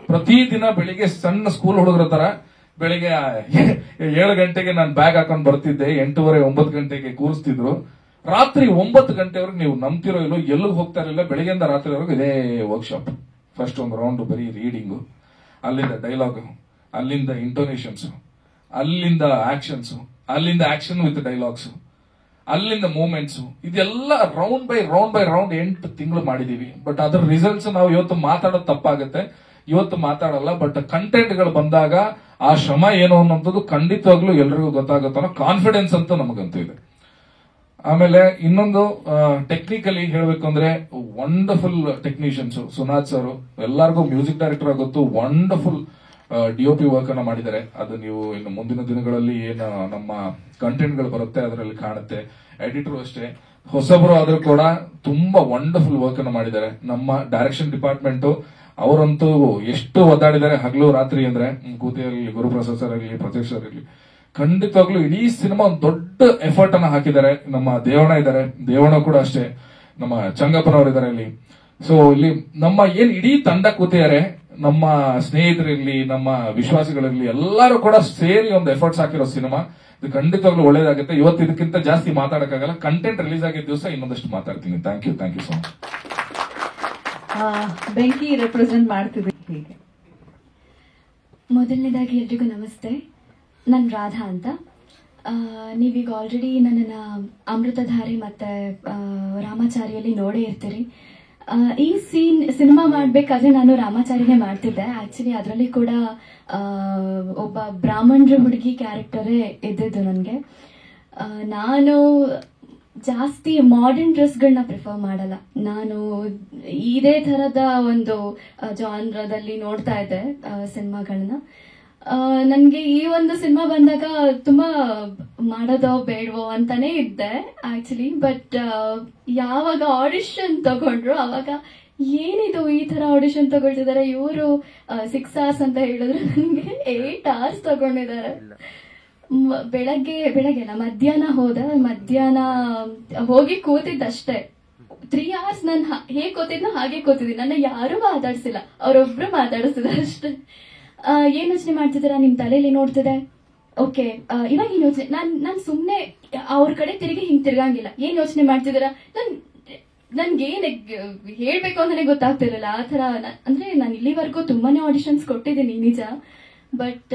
ಪ್ರತಿದಿನ ಬೆಳಿಗ್ಗೆ ಸಣ್ಣ ಸ್ಕೂಲ್ ಹುಡುಗರ ತರ ಬೆಳಿಗ್ಗೆ 7 ಗಂಟೆಗೆ ನಾನು ಬ್ಯಾಗ್ ಹಾಕೊಂಡ್ ಬರ್ತಿದ್ದೆ, 8:30-9 ಗಂಟೆಗೆ ಕೂರಿಸ್ತಿದ್ರು. ರಾತ್ರಿ 9 ಗಂಟೆವರೆಗೆ ನೀವು ನಂಬ್ತಿರೋ ಇಲ್ಲೋ ಎಲ್ಲಿಗೆ ಹೋಗ್ತಾ ಇರಲಿಲ್ಲ, ಬೆಳಿಗ್ಗೆಯಿಂದ ರಾತ್ರಿವರೆಗೂ ಇದೇ ವರ್ಕ್ಶಾಪ್. ಫಸ್ಟ್ ಒಂದು ರೌಂಡ್ ಬರೀ ರೀಡಿಂಗು, ಅಲ್ಲಿಂದ ಡೈಲಾಗ್, ಅಲ್ಲಿಂದ ಇಂಟೋನೇಷನ್ಸ್, ಅಲ್ಲಿಂದ ಆಕ್ಷನ್ಸ್, ಅಲ್ಲಿಂದ ಆಕ್ಷನ್ ವಿತ್ ಡೈಲಾಗ್ಸ್, ಅಲ್ಲಿಂದ ಮೂವ್ಮೆಂಟ್ಸ್, ಇದೆಲ್ಲ ರೌಂಡ್ ಬೈ ರೌಂಡ್ 8 ತಿಂಗಳು ಮಾಡಿದೀವಿ. ಬಟ್ ಅದ್ರ ರಿಸಲ್ಟ್ಸ್ ನಾವು ಇವತ್ತು ಮಾತಾಡೋದು ತಪ್ಪಾಗುತ್ತೆ. ಇವತ್ತು ಮಾತಾಡಲ್ಲ. ಬಟ್ ಕಂಟೆಂಟ್ಗಳು ಬಂದಾಗ ಆ ಶ್ರಮ ಏನು ಅನ್ನೋಂಥದ್ದು ಖಂಡಿತವಾಗ್ಲೂ ಎಲ್ರಿಗೂ ಗೊತ್ತಾಗುತ್ತೋ ಕಾನ್ಫಿಡೆನ್ಸ್ ಅಂತೂ ನಮಗಂತೂ ಇದೆ. ಆಮೇಲೆ ಇನ್ನೊಂದು ಟೆಕ್ನಿಕಲಿ ಹೇಳ್ಬೇಕು ಅಂದ್ರೆ ವಂಡರ್ಫುಲ್ ಟೆಕ್ನಿಷಿಯನ್ಸ್ ಸುನಾಥ್ ಸರ್, ಎಲ್ಲರಿಗೂ ಮ್ಯೂಸಿಕ್ ಡೈರೆಕ್ಟರ್ ಆಗುತ್ತೋ ವಂಡರ್ಫುಲ್ DOP ವರ್ಕ್ ಅನ್ನ ಮಾಡಿದ್ದಾರೆ. ಅದು ನೀವು ಇನ್ನು ಮುಂದಿನ ದಿನಗಳಲ್ಲಿ ಏನು ನಮ್ಮ ಕಂಟೆಂಟ್ಗಳು ಬರುತ್ತೆ ಅದರಲ್ಲಿ ಕಾಣುತ್ತೆ. ಎಡಿಟರ್ ಅಷ್ಟೇ ಹೊಸಬರು ಆದ್ರೂ ಕೂಡ ತುಂಬಾ ವಂಡರ್ಫುಲ್ ವರ್ಕ್ ಅನ್ನ ಮಾಡಿದ್ದಾರೆ. ನಮ್ಮ ಡೈರೆಕ್ಷನ್ ಡಿಪಾರ್ಟ್ಮೆಂಟ್ ಅವರಂತೂ ಎಷ್ಟು ಒದ್ದಾಡಿದ್ದಾರೆ ಹಗಲು ರಾತ್ರಿ ಅಂದ್ರೆ, ಕೂತಿ ಇರಲಿ, ಗುರುಪ್ರಸಾದ್ ಸರ್ ಇರಲಿ, ಪ್ರತ್ಯಕ್ಷ ಸರ್ ಇರಲಿ, ಖಂಡಿತವಾಗ್ಲೂ ಇಡೀ ಸಿನಿಮಾ ಒಂದು ದೊಡ್ಡ ಎಫರ್ಟ್ ಅನ್ನ ಹಾಕಿದ್ದಾರೆ. ನಮ್ಮ ದೇವಣ್ಣ ಇದ್ದಾರೆ, ದೇವಣ್ಣ ಕೂಡ ಅಷ್ಟೇ, ನಮ್ಮ ಚಂಗಪ್ಪನವರು ಇದ್ದಾರೆ ಇಲ್ಲಿ. ಸೊ ಇಲ್ಲಿ ನಮ್ಮ ಏನ್ ಇಡೀ ತಂಡ ಕೂತಿದ್ದಾರೆ, ನಮ್ಮ ಸ್ನೇಹಿತರಿರ್ಲಿ, ನಮ್ಮ ವಿಶ್ವಾಸಿಗಳಿರ್ಲಿ, ಎಲ್ಲರೂ ಕೂಡ ಸೇರಿ ಒಂದು ಎಫರ್ಟ್ಸ್ ಹಾಕಿರೋ ಸಿನಿಮಾ. ಇದು ಖಂಡಿತವಾಗ್ಲೂ ಒಳ್ಳೇದಾಗುತ್ತೆ. ಇವತ್ತು ಇದಕ್ಕಿಂತ ಜಾಸ್ತಿ ಮಾತಾಡಕ್ಕಾಗಲ್ಲ. ಕಂಟೆಂಟ್ ರಿಲೀಸ್ ಆಗಿದ್ದ ದಿವಸ ಇನ್ನೊಂದಷ್ಟು ಮಾತಾಡ್ತೀನಿ. Thank you so much. ಬೆಂಕಿ ರೆಪ್ರೆಸೆಂಟ್ ಮಾಡ್ತಿದ್ವಿ ಹೀಗೆ. ಮೊದಲನೇದಾಗಿ ಎಲ್ರಿಗೂ ನಮಸ್ತೆ. ನಾನು ರಾಧಾ ಅಂತ. ನೀವೀಗ ಆಲ್ರೆಡಿ ನನ್ನನ್ನು ಅಮೃತಧಾರೆ ಮತ್ತೆ ರಾಮಾಚಾರಿಯಲ್ಲಿ ನೋಡೇ ಇರ್ತೀರಿ. ಈ ಸಿನಿಮಾ ಮಾಡಬೇಕಾದ್ರೆ ನಾನು ರಾಮಾಚಾರಿನೇ ಮಾಡ್ತಿದ್ದೆ. ಆಕ್ಚುಲಿ ಅದರಲ್ಲಿ ಕೂಡ ಒಬ್ಬ ಬ್ರಾಹ್ಮಣರ ಹುಡುಗಿ ಕ್ಯಾರೆಕ್ಟರೇ ಇದ್ದಿದ್ದು ನನಗೆ. ನಾನು ಜಾಸ್ತಿ ಮಾಡರ್ನ್ ಡ್ರೆಸ್ಗಳನ್ನ ಪ್ರಿಫರ್ ಮಾಡಲ್ಲ. ನಾನು ಇದೇ ಥರದ ಒಂದು ಜಾನ್ರದಲ್ಲಿ ನೋಡ್ತಾ ಇದ್ದೆ ಸಿನಿಮಾಗಳನ್ನ. ನನಗೆ ಈ ಒಂದು ಸಿನಿಮಾ ಬಂದಾಗ ತುಂಬಾ ಮಾಡೋದೋ ಬೇಡವೋ ಅಂತಾನೆ ಇದ್ದೆ ಆಕ್ಚುಲಿ. ಬಟ್ ಯಾವಾಗ ಆಡಿಷನ್ ತಗೊಂಡ್ರು ಅವಾಗ ಏನಿದು ಈ ತರ ಆಡಿಷನ್ ತಗೊಳ್ತಿದ್ದಾರೆ ಇವರು, 6 hours ಅಂತ ಹೇಳಿದ್ರು, ನನಗೆ 8 hours ತಗೊಂಡಿದ್ದಾರೆ. ಬೆಳಗ್ಗೆ ಅಲ್ಲ, ಮಧ್ಯಾಹ್ನ ಹೋಗಿ ಕೂತಿದ್ದಷ್ಟೇ. 3 hours ನಾನು ಹೇಗೆ ಕೂತಿದ್ನೋ ಹಾಗೆ ಕೂತಿದ್ದೀನಿ. ನನ್ನ ಯಾರು ಮಾತಾಡ್ಸಿಲ್ಲ, ಅವರೊಬ್ರು ಮಾತಾಡಿಸಿದ್ರು ಅಷ್ಟೇ. ಏನ್ ಯೋಚನೆ ಮಾಡ್ತಿದ್ದೀರಾ, ನಿಮ್ ತಲೆಯಲ್ಲಿ ನೋಡ್ತಿದೆ, ಓಕೆ ಇವಾಗ ಏನ್ ಯೋಚನೆ, ನಾನ್ ಸುಮ್ನೆ ಅವ್ರ ಕಡೆ ತಿರುಗಿ ಹಿಂಗ್ ತಿರ್ಗಂಗಿಲ್ಲ. ಏನ್ ಯೋಚನೆ ಮಾಡ್ತಿದ್ದೀರಾ, ನನ್ಗೆ ಏನ್ ಹೇಳ್ಬೇಕು ಅಂತಾನೆ ಗೊತ್ತಾಗ್ತಿರ್ಲಿಲ್ಲ. ಆ ತರ ಅಂದ್ರೆ ನಾನು ಇಲ್ಲಿವರೆಗೂ ತುಂಬಾನೇ ಆಡಿಷನ್ಸ್ ಕೊಟ್ಟಿದ್ದೀನಿ ನಿಜ, ಬಟ್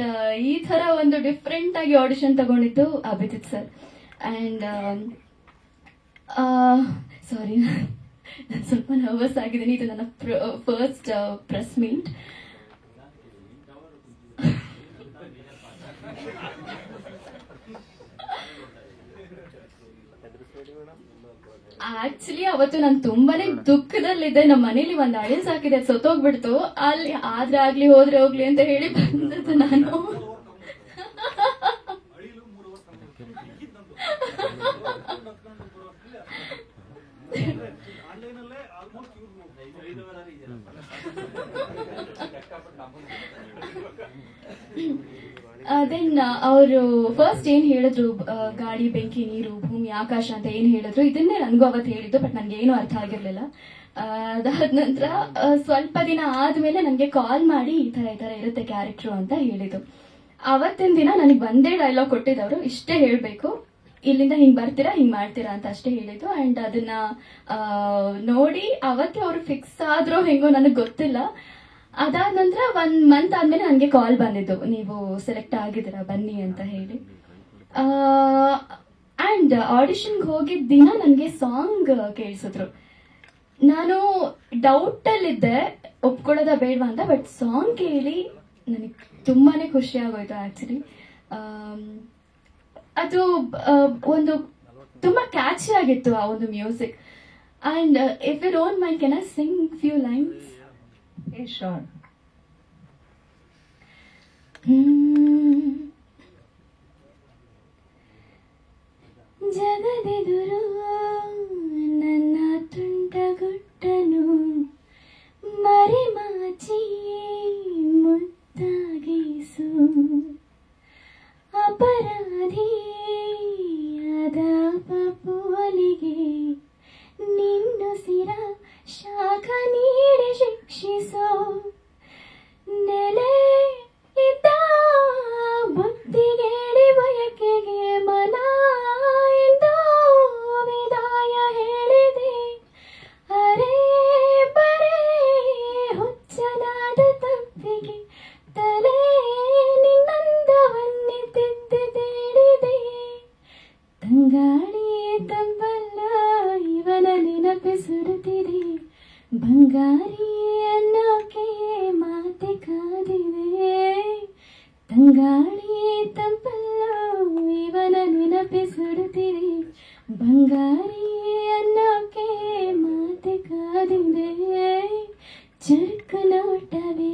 ಈ ತರ ಒಂದು ಡಿಫ್ರೆಂಟ್ ಆಗಿ ಆಡಿಷನ್ ತಗೊಂಡಿದ್ದು ಅಭಿಜಿತ್ ಸರ್. ಅಂಡ್ ಸಾರಿ, ನಾನು ಸ್ವಲ್ಪ ನರ್ವಸ್ ಆಗಿದ್ದೀನಿ. ಇದು ನನ್ನ ಫಸ್ಟ್ ಪ್ರೆಸ್ ಮೀಟ್. ಆಕ್ಚುಲಿ ಅವತ್ತು ನಾನು ತುಂಬಾನೇ ದುಃಖದಲ್ಲಿದ್ದೆ. ನಮ್ಮ ಮನೇಲಿ ಒಂದ್ ಅಳಿಲ್ ಸಾಕಿದೆ, ಸೊತ್ತೋಗ್ಬಿಡ್ತು. ಅಲ್ಲಿ ಆದ್ರೆ ಆಗ್ಲಿ ಹೋದ್ರೆ ಹೋಗ್ಲಿ ಅಂತ ಹೇಳಿ ಬಂದದ್ದು ನಾನು. ದೆನ್ ಅವರು ಫಸ್ಟ್ ಏನ್ ಹೇಳಿದ್ರು, ಗಾಳಿ, ಬೆಂಕಿ, ನೀರು, ಭೂಮಿ, ಆಕಾಶ ಅಂತ ಏನ್ ಹೇಳಿದ್ರು, ಇದನ್ನೇ ನನ್ಗೂ ಅವತ್ತು ಹೇಳಿದ್ದು. ಬಟ್ ನನ್ಗೆ ಏನು ಅರ್ಥ ಆಗಿರ್ಲಿಲ್ಲ. ಅದಾದ ನಂತರ ಸ್ವಲ್ಪ ದಿನ ಆದ್ಮೇಲೆ ನನ್ಗೆ ಕಾಲ್ ಮಾಡಿ ಈ ತರ ಇರುತ್ತೆ ಕ್ಯಾರೆಕ್ಟರ್ ಅಂತ ಹೇಳಿದ್ದು. ಅವತ್ತಿನ ದಿನ ನನಗೆ ಒಂದೇ ಡೈಲಾಗ್ ಕೊಟ್ಟಿದ್ದವರು, ಇಷ್ಟೇ ಹೇಳ್ಬೇಕು, ಇಲ್ಲಿಂದ ಹಿಂಗ್ ಬರ್ತೀರಾ, ಹಿಂಗ್ ಮಾಡ್ತೀರಾ ಅಂತ ಅಷ್ಟೇ ಹೇಳಿದ್ದು. ಅಂಡ್ ಅದನ್ನ ನೋಡಿ ಅವತ್ತೇ ಅವ್ರು ಫಿಕ್ಸ್ ಆದ್ರೋ ಹೆಂಗೋ ನನಗ್ ಗೊತ್ತಿಲ್ಲ. ಅದಾದ ನಂತರ 1 month ಆದ್ಮೇಲೆ ನನಗೆ ಕಾಲ್ ಬಂದಿದ್ದು, ನೀವು ಸೆಲೆಕ್ಟ್ ಆಗಿದ್ದೀರಾ ಬನ್ನಿ ಅಂತ ಹೇಳಿ. ಅಂಡ್ ಆಡಿಷನ್ಗೆ ಹೋಗಿದ್ದ ದಿನ ನನಗೆ ಸಾಂಗ್ ಕೇಳಿಸಿದ್ರು. ನಾನು ಡೌಟ್ ಅಲ್ಲಿದ್ದೆ ಒಪ್ಕೊಳ್ಳೋದ ಬೇಡವಾ ಅಂತ. ಬಟ್ ಸಾಂಗ್ ಕೇಳಿ ನನಗೆ ತುಂಬಾನೇ ಖುಷಿ ಆಗೋಯ್ತು ಆಕ್ಚುಲಿ. ಅದು ಒಂದು ತುಂಬಾ ಕ್ಯಾಚಿ ಆಗಿತ್ತು ಆ ಒಂದು music. And if you don't mind, can I sing few lines? Sure. ಜಗದೆದುರು ನನ್ನ ತುಂಟಗುಟ್ಟನು ಮರೆಮಾಚಿ ಮುದ್ದಾಗಿಸು, ಅಪರಾಧಿಯಾದ ಪಪುವಲಿಗೆ ನಿನ್ನುಸಿರ ಶಾಖ ನೀಡಿ ಶಿಕ್ಷಿಸೋ, ನೆಲೆ ಇದ್ದ ಬುದ್ಧಿಗೇಡಿ ಬಯಕೆಗೆ ಮನ ಎಂದೋ ವಿದಾಯ ಹೇಳಿದೆ. ಅರೆ ಬರೇ ಹುಚ್ಚನಾದ ತಪ್ಪಿಗೆ ತಲೆ ನಿನ್ನಂದವನ್ನೇ ತಿದ್ದಿದ್ದೇಳಿದೆ. ತಂಗಾಳಿ ತಂಬಲ್ಲ ಇವನ ನೆನಪಿಸುತ್ತಿದೆ, ಬಂಗಾರಿ ಅನ್ನೋಕೆ ಮಾತೆ ತಂಗಾಳಿ ತಂಪಲ್ಲ ಇವನ ನೆನಪೆ ಸುಡುತ್ತಿದೆ ಬಂಗಾರಿ ಅನ್ನೋಕೆ ಮಾತೆ ಕಾದಿದೆ ಚರುಕು ನೋಟವೇ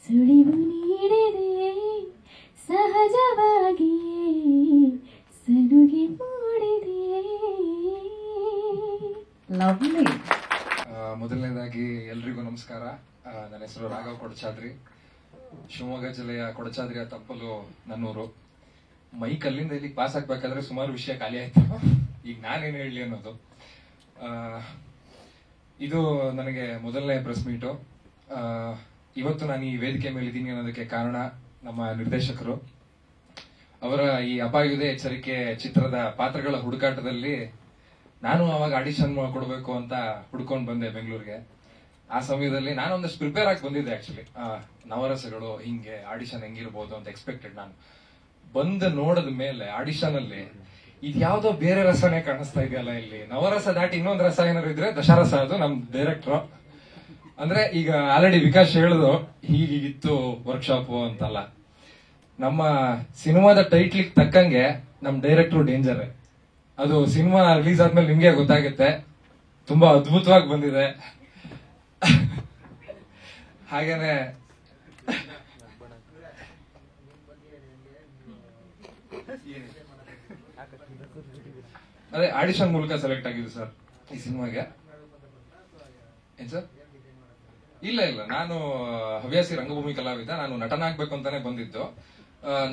ಸುಳಿವು ನೀಡಿದೆ ಸಹಜವಾಗಿಯೇ ಸಲುಗೆ ಮೂಡಿದೆ. ಲವ್ಲಿ. ಮೊದಲನೇದಾಗಿ ಎಲ್ರಿಗೂ ನಮಸ್ಕಾರ. ನನ್ನ ಹೆಸರು ರಾಘವ್ ಕೊಡಚಾದ್ರಿ. ಶಿವಮೊಗ್ಗ ಜಿಲ್ಲೆಯ ಕೊಡಚಾದ್ರಿಯ ತಪ್ಪಲು ನನ್ನೂರು. ಮೈಕ್ ಅಲ್ಲಿಂದ ಇಲ್ಲಿಗೆ ಪಾಸ್ ಆಗ್ಬೇಕಾದ್ರೆ ಸುಮಾರು ವಿಷಯ ಖಾಲಿ ಆಯ್ತು. ಈಗ ನಾನೇನು ಹೇಳಲಿ ಅನ್ನೋದು. ಇದು ನನಗೆ ಮೊದಲನೇ ಪ್ರೆಸ್ ಮೀಟು. ಇವತ್ತು ನಾನು ಈ ವೇದಿಕೆ ಮೇಲೆ ಇದ್ದೀನಿ ಅನ್ನೋದಕ್ಕೆ ಕಾರಣ ನಮ್ಮ ನಿರ್ದೇಶಕರು. ಅವರ ಈ ಅಪಾಯುಧ ಎಚ್ಚರಿಕೆ ಚಿತ್ರದ ಪಾತ್ರಗಳ ಹುಡುಕಾಟದಲ್ಲಿ ನಾನು ಅವಾಗ ಆಡಿಷನ್ ಕೊಡಬೇಕು ಅಂತ ಹುಡ್ಕೊಂಡು ಬಂದೆ ಬೆಂಗಳೂರಿಗೆ. ಆ ಸಮಯದಲ್ಲಿ ನಾನು ಒಂದಷ್ಟು ಪ್ರಿಪೇರ್ ಆಗಿ ಬಂದಿದ್ದೆ. ಆಕ್ಚುಲಿ ನವರಸಗಳು ಹಿಂಗೆ ಆಡಿಷನ್ ಹೆಂಗಿರ್ಬೋದು ಅಂತ ಎಕ್ಸ್ಪೆಕ್ಟೆಡ್. ನಾನು ಬಂದು ನೋಡಿದ ಮೇಲೆ ಆಡಿಷನ್ ಅಲ್ಲಿ ಇದ್ಯಾವುದೋ ಬೇರೆ ರಸನೇ ಕಾಣಿಸ್ತಾ ಇದೆಯಲ್ಲ, ಇಲ್ಲಿ ನವರಸ ದಾಟಿ ಇನ್ನೊಂದು ರಸ ಏನಾದ್ರು ಇದ್ರೆ ದಶರಸ. ಅದು ನಮ್ ಡೈರೆಕ್ಟರ್ ಅಂದ್ರೆ ಈಗ ಆಲ್ರೆಡಿ ವಿಕಾಸ್ ಹೇಳಿದ್ರು ಹೀಗಿತ್ತು ವರ್ಕ್ಶಾಪ್ ಅಂತಲ್ಲ. ನಮ್ಮ ಸಿನಿಮಾದ ಟೈಟ್ಲಿಗೆ ತಕ್ಕಂಗೆ ನಮ್ ಡೈರೆಕ್ಟರ್ ಡೇಂಜರ್. ಅದು ಸಿನಿಮಾ ರಿಲೀಸ್ ಆದ್ಮೇಲೆ ನಿಮ್ಗೆ ಗೊತ್ತಾಗುತ್ತೆ. ತುಂಬಾ ಅದ್ಭುತವಾಗಿ ಬಂದಿದೆ. ಹಾಗೇನೆ ಅದೇ ಆಡಿಷನ್ ಮೂಲಕ ಸೆಲೆಕ್ಟ್ ಆಗಿದ್ದು ಸರ್ ಈ ಸಿನಿಮಾಗೆ. ಏನ್ ಸರ್? ಇಲ್ಲ, ನಾನು ಹವ್ಯಾಸಿ ರಂಗಭೂಮಿ ಕಲಾವಿದ. ನಾನು ನಟನಾಗ್ಬೇಕು ಅಂತಾನೆ ಬಂದಿದ್ದು.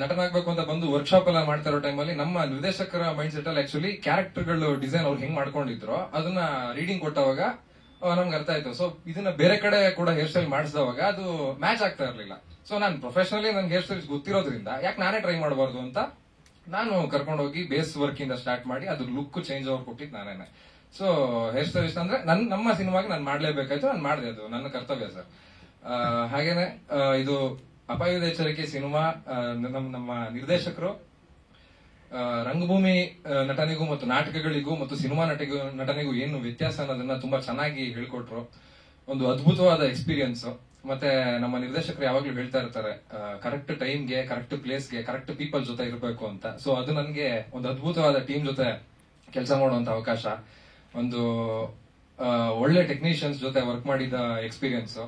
ನಟನಾಗ್ಬೇಕು ಅಂತ ಬಂದು ವರ್ಕ್ಶಾಪ್ ಎಲ್ಲ ಮಾಡ್ತಾ ಇರೋ ಟೈಮಲ್ಲಿ ನಮ್ಮ ನಿರ್ದೇಶಕರ ಮೈಂಡ್ ಸೆಟ್ ಅಲ್ಲಿ ಆಕ್ಚುಲಿ ಕ್ಯಾರೆಕ್ಟರ್ಗಳು ಡಿಸೈನ್ ಅವ್ರು ಹೆಂಗ್ ಮಾಡ್ಕೊಂಡಿದ್ರು ಅದನ್ನ ರೀಡಿಂಗ್ ಕೊಟ್ಟವಾಗ ನಮ್ಗೆ ಅರ್ಥ ಆಯ್ತು. ಸೊ ಇದನ್ನ ಬೇರೆ ಕಡೆ ಕೂಡ ಹೇರ್ ಸ್ಟೈಲ್ ಮಾಡಿಸಿದವಾಗ ಅದು ಮ್ಯಾಚ್ ಆಗ್ತಾ ಇರ್ಲಿಲ್ಲ. ಸೊ ನಾನು ಪ್ರೊಫೆಷನಲಿ ನನ್ಗೆ ಹೇರ್ ಸ್ಟೈಲ್ಸ್ ಗೊತ್ತಿರೋದ್ರಿಂದ ಯಾಕೆ ನಾನೇ ಟ್ರೈ ಮಾಡಬಾರ್ದು ಅಂತ ನಾನು ಕರ್ಕೊಂಡು ಹೋಗಿ ಬೇಸ್ ವರ್ಕ್ ಇಂದ ಸ್ಟಾರ್ಟ್ ಮಾಡಿ ಅದ್ರ ಲುಕ್ ಚೇಂಜ್ ಓವರ್ ಕೊಟ್ಟಿದ್ದು ನಾನೇನೆ. ಸೊ ಹೇರ್ ಸ್ಟೈಲಿಸ್ಟ್ ಅಂದ್ರೆ ನಮ್ಮ ಸಿನಿಮಾಗೆ ನಾನು ಮಾಡ್ಲೇಬೇಕಾಯ್ತು. ನಾನು ಮಾಡಿದೆ, ಅದು ನನ್ನ ಕರ್ತವ್ಯ ಸರ್. ಹಾಗೇನೆ ಇದು ಅಪಾಯುಧ ಎಚ್ಚರಿಕೆ ಸಿನಿಮಾ ನಮ್ಮ ನಿರ್ದೇಶಕರು ರಂಗಭೂಮಿ ನಟನೆಗೂ ಮತ್ತು ನಾಟಕಗಳಿಗೂ ಮತ್ತು ಸಿನಿಮಾ ನಟನೆಗೂ ಏನು ವ್ಯತ್ಯಾಸ ಅನ್ನೋದನ್ನ ತುಂಬಾ ಚೆನ್ನಾಗಿ ಹೇಳ್ಕೊಟ್ರು. ಒಂದು ಅದ್ಭುತವಾದ ಎಕ್ಸ್ಪೀರಿಯನ್ಸ್. ಮತ್ತೆ ನಮ್ಮ ನಿರ್ದೇಶಕರು ಯಾವಾಗ್ಲೂ ಹೇಳ್ತಾ ಇರ್ತಾರೆ ಕರೆಕ್ಟ್ ಟೈಮ್ಗೆ, ಕರೆಕ್ಟ್ ಪ್ಲೇಸ್ಗೆ, ಕರೆಕ್ಟ್ ಪೀಪಲ್ ಜೊತೆ ಇರಬೇಕು ಅಂತ. ಸೊ ಅದು ನನಗೆ ಒಂದು ಅದ್ಭುತವಾದ ಟೀಮ್ ಜೊತೆ ಕೆಲಸ ಮಾಡುವಂತ ಅವಕಾಶ, ಒಂದು ಒಳ್ಳೆ ಟೆಕ್ನಿಷಿಯನ್ಸ್ ಜೊತೆ ವರ್ಕ್ ಮಾಡಿದ ಎಕ್ಸ್ಪೀರಿಯನ್ಸ್.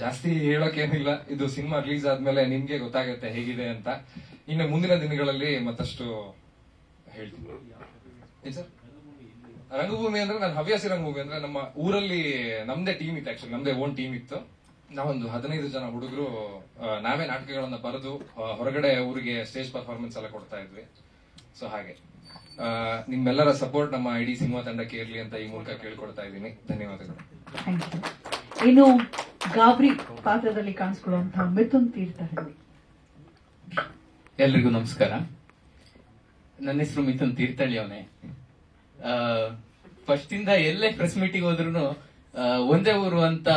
ಜಾಸ್ತಿ ಹೇಳೋಕೇನಿಲ್ಲ. ಇದು ಸಿನಿಮಾ ರಿಲೀಸ್ ಆದ್ಮೇಲೆ ನಿಮ್ಗೆ ಗೊತ್ತಾಗುತ್ತೆ ಹೇಗಿದೆ ಅಂತ. ಇನ್ನು ಮುಂದಿನ ದಿನಗಳಲ್ಲಿ ಮತ್ತಷ್ಟು ಹೇಳ್ತೀನಿ. ಏನ್ ಸರ್? ರಂಗಭೂಮಿ ಅಂದ್ರೆ ನಾನು ಹವ್ಯಾಸಿ ರಂಗಭೂಮಿ ಅಂದ್ರೆ ನಮ್ಮ ಊರಲ್ಲಿ ನಮ್ದೇ ಟೀಮ್ ಇತ್ತು. ಆಕ್ಚುಲಿ ನಮ್ದೇ ಓನ್ ಟೀಮ್ ಇತ್ತು. ನಾವೊಂದು 15 ಜನ ಹುಡುಗರು ನಾವೇ ನಾಟಕಗಳನ್ನ ಬರೆದು ಹೊರಗಡೆ ಊರಿಗೆ ಸ್ಟೇಜ್ ಪರ್ಫಾರ್ಮೆನ್ಸ್ ಎಲ್ಲ ಕೊಡ್ತಾ ಇದ್ವಿ. ಸೊ ಹಾಗೆ ನಿಮ್ಮೆಲ್ಲರ ಸಪೋರ್ಟ್ ನಮ್ಮ ಇಡೀ ಸಿನಿಮಾ ತಂಡಕ್ಕೆ ಇರ್ಲಿ ಅಂತ ಈ ಮೂಲಕ ಕೇಳ್ಕೊಡ್ತಾ ಇದ್ದೀನಿ. ಧನ್ಯವಾದಗಳು. ಇನ್ನು ಗಾಬರಿ ಪಾತ್ರದಲ್ಲಿ ಕಾಣಿಸ್ಕೊಳ್ಳುವಂತಹ ಮಿಥುನ್ ತೀರ್ಥಹಳ್ಳಿ. ಎಲ್ರಿಗೂ ನಮಸ್ಕಾರ. ನನ್ನ ಹೆಸರು ಮಿಥುನ್ ತೀರ್ಥಹಳ್ಳಿ ಅವನೇ. ಫಸ್ಟ್ ಇಂದ ಎಲ್ಲೇ ಪ್ರೆಸ್ ಮೀಟಿಂಗ್ ಹೋದ್ರು ಒಂದೇ ಊರು ಅಂತ